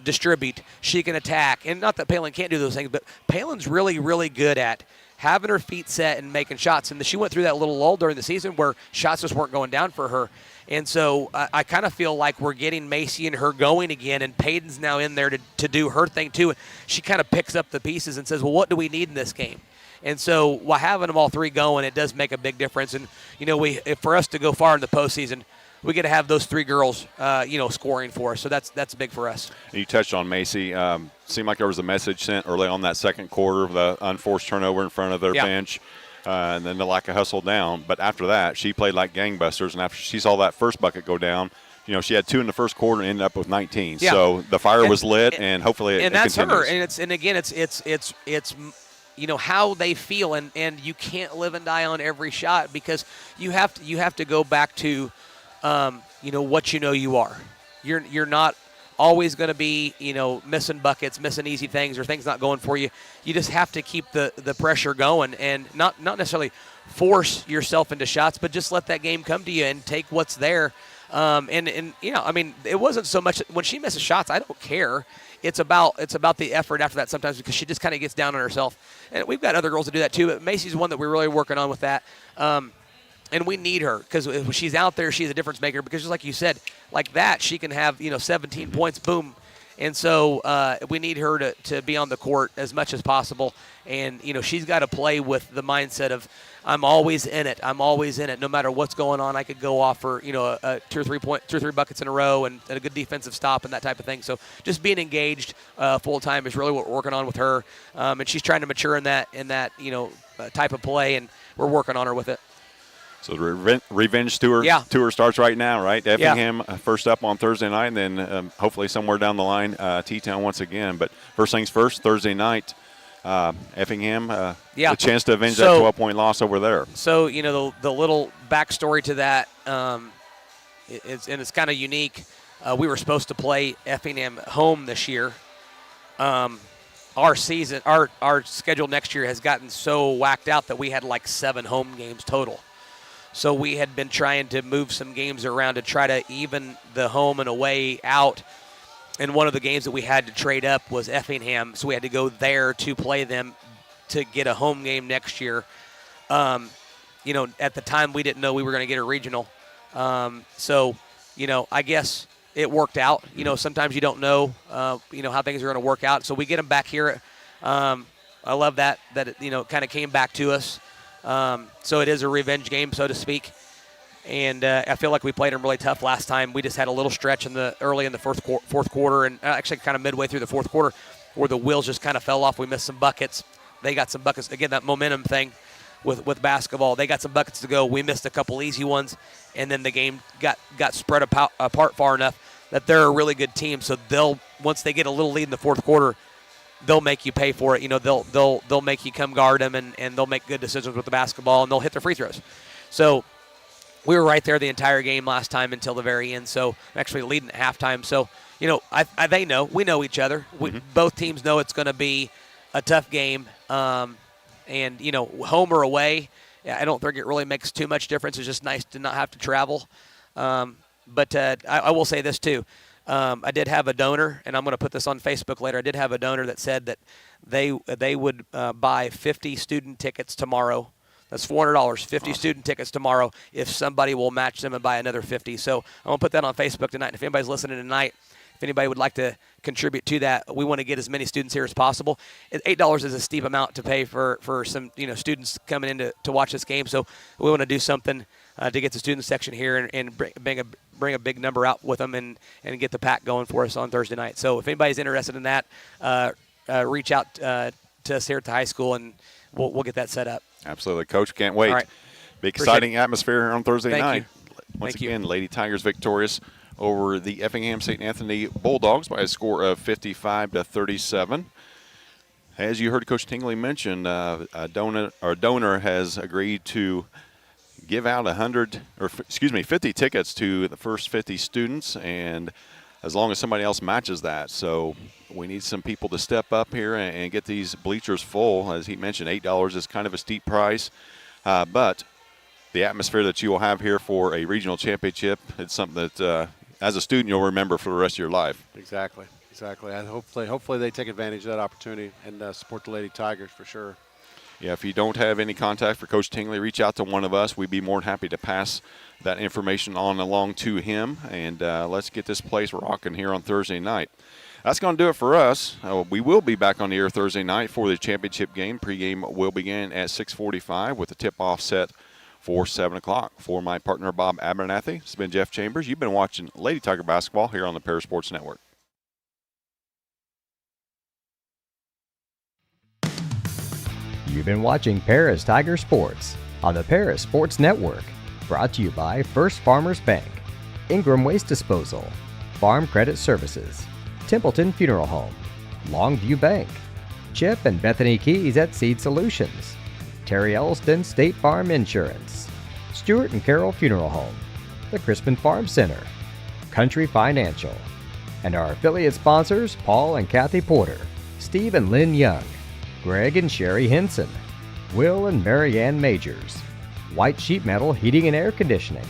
distribute, she can attack, and not that Palin can't do those things, but Palin's really, really good at having her feet set and making shots. And she went through that little lull during the season where shots just weren't going down for her. And so I kind of feel like we're getting Macy and her going again, and Peyton's now in there to do her thing too. She kind of picks up the pieces and says, well, what do we need in this game? And so while having them all 3 going, it does make a big difference. And, for us to go far in the postseason, we got to have those 3 girls, scoring for us. So that's big for us. You touched on Macy. Seemed like there was a message sent early on that second quarter, the unforced turnover in front of their bench. and then the lack of hustle down. But after that, she played like gangbusters, and after she saw that first bucket go down, she had 2 in the first quarter and ended up with 19. Yeah. So the fire was lit, and hopefully it that's continues. her. And again, it's how they feel, and you can't live and die on every shot, because you have to go back to what you are. You're not always going to be missing buckets, missing easy things, or things not going for you. You just have to keep the pressure going, and not necessarily force yourself into shots, but just let that game come to you and take what's there. It wasn't so much when she misses shots, I don't care. It's about the effort after that sometimes, because she just kind of gets down on herself. And we've got other girls to do that too, but Macy's one that we're really working on with that. And we need her, because if she's out there, she's a difference maker, because just like you said, like that, she can have 17 points, boom. And so we need her to be on the court as much as possible. And, she's got to play with the mindset of, I'm always in it. I'm always in it. No matter what's going on, I could go off for, a 2 or 3 buckets in a row and a good defensive stop and that type of thing. So just being engaged full time is really what we're working on with her. And she's trying to mature in that type of play, and we're working on her with it. So the revenge tour starts right now, right? Effingham first up on Thursday night, and then hopefully somewhere down the line, T-Town once again. But first things first, Thursday night, Effingham, a chance to avenge that 12-point loss over there. So, the little backstory to that, it's kind of unique. We were supposed to play Effingham home this year. Our schedule next year has gotten so whacked out that we had like 7 home games total. So we had been trying to move some games around to try to even the home and away out. And one of the games that we had to trade up was Effingham, so we had to go there to play them to get a home game next year. At the time we didn't know we were going to get a regional. I guess it worked out. Sometimes you don't know, how things are going to work out. So we get them back here. I love that it, kind of came back to us. So it is a revenge game, so to speak. And I feel like we played them really tough last time. We just had a little stretch early in the fourth quarter, and actually kind of midway through the fourth quarter, where the wheels just kind of fell off. We missed some buckets. They got some buckets. Again, that momentum thing with basketball. They got some buckets to go. We missed a couple easy ones, and then the game got spread apart far enough that they're a really good team. So once they get a little lead in the fourth quarter, they'll make you pay for it. They'll make you come guard them, and they'll make good decisions with the basketball, and they'll hit their free throws. So we were right there the entire game last time until the very end. So actually leading at halftime. So they know, we know each other. Both teams know it's going to be a tough game. And home or away, I don't think it really makes too much difference. It's just nice to not have to travel. But I will say this too. I did have a donor, and I'm going to put this on Facebook later. I did have a donor that said that they would buy 50 student tickets tomorrow. That's $400, 50 awesome. Student tickets tomorrow if somebody will match them and buy another 50. So I'm going to put that on Facebook tonight. And if anybody's listening tonight, if anybody would like to contribute to that, we want to get as many students here as possible. $8 is a steep amount to pay for some students coming in to watch this game. So we want to do something to get the student section here and bring a big number out with them and get the pack going for us on Thursday night. So if anybody's interested in that, reach out to us here at the high school, and we'll get that set up. Absolutely. Coach, can't wait. All right. Big exciting atmosphere here on Thursday night. Once again, Lady Tigers victorious over the Effingham-St. Anthony Bulldogs by a score of 55-37. As you heard Coach Tingley mention, a donor has agreed to give out 50 tickets to the first 50 students, and as long as somebody else matches that. So we need some people to step up here and get these bleachers full. As he mentioned, $8 is kind of a steep price, but the atmosphere that you will have here for a regional championship, it's something that as a student you'll remember for the rest of your life. Exactly. And hopefully they take advantage of that opportunity and support the Lady Tigers for sure. Yeah, if you don't have any contact for Coach Tingley, reach out to one of us. We'd be more than happy to pass that information on along to him. And let's get this place rocking here on Thursday night. That's going to do it for us. We will be back on the air Thursday night for the championship game. Pregame will begin at 6:45 with the tip-off set for 7 o'clock. For my partner, Bob Abernathy, it's been Jeff Chambers. You've been watching Lady Tiger basketball here on the Paris Sports Network. You've been watching Paris Tiger Sports on the Paris Sports Network, brought to you by First Farmers Bank, Ingram Waste Disposal, Farm Credit Services, Templeton Funeral Home, Longview Bank, Chip and Bethany Keys at Seed Solutions, Terry Elston State Farm Insurance, Stewart and Carroll Funeral Home, the Crispin Farm Center, Country Financial, and our affiliate sponsors Paul and Kathy Porter, Steve and Lynn Young, Greg and Sherry Henson, Will and Mary Ann Majors, White Sheet Metal Heating and Air Conditioning,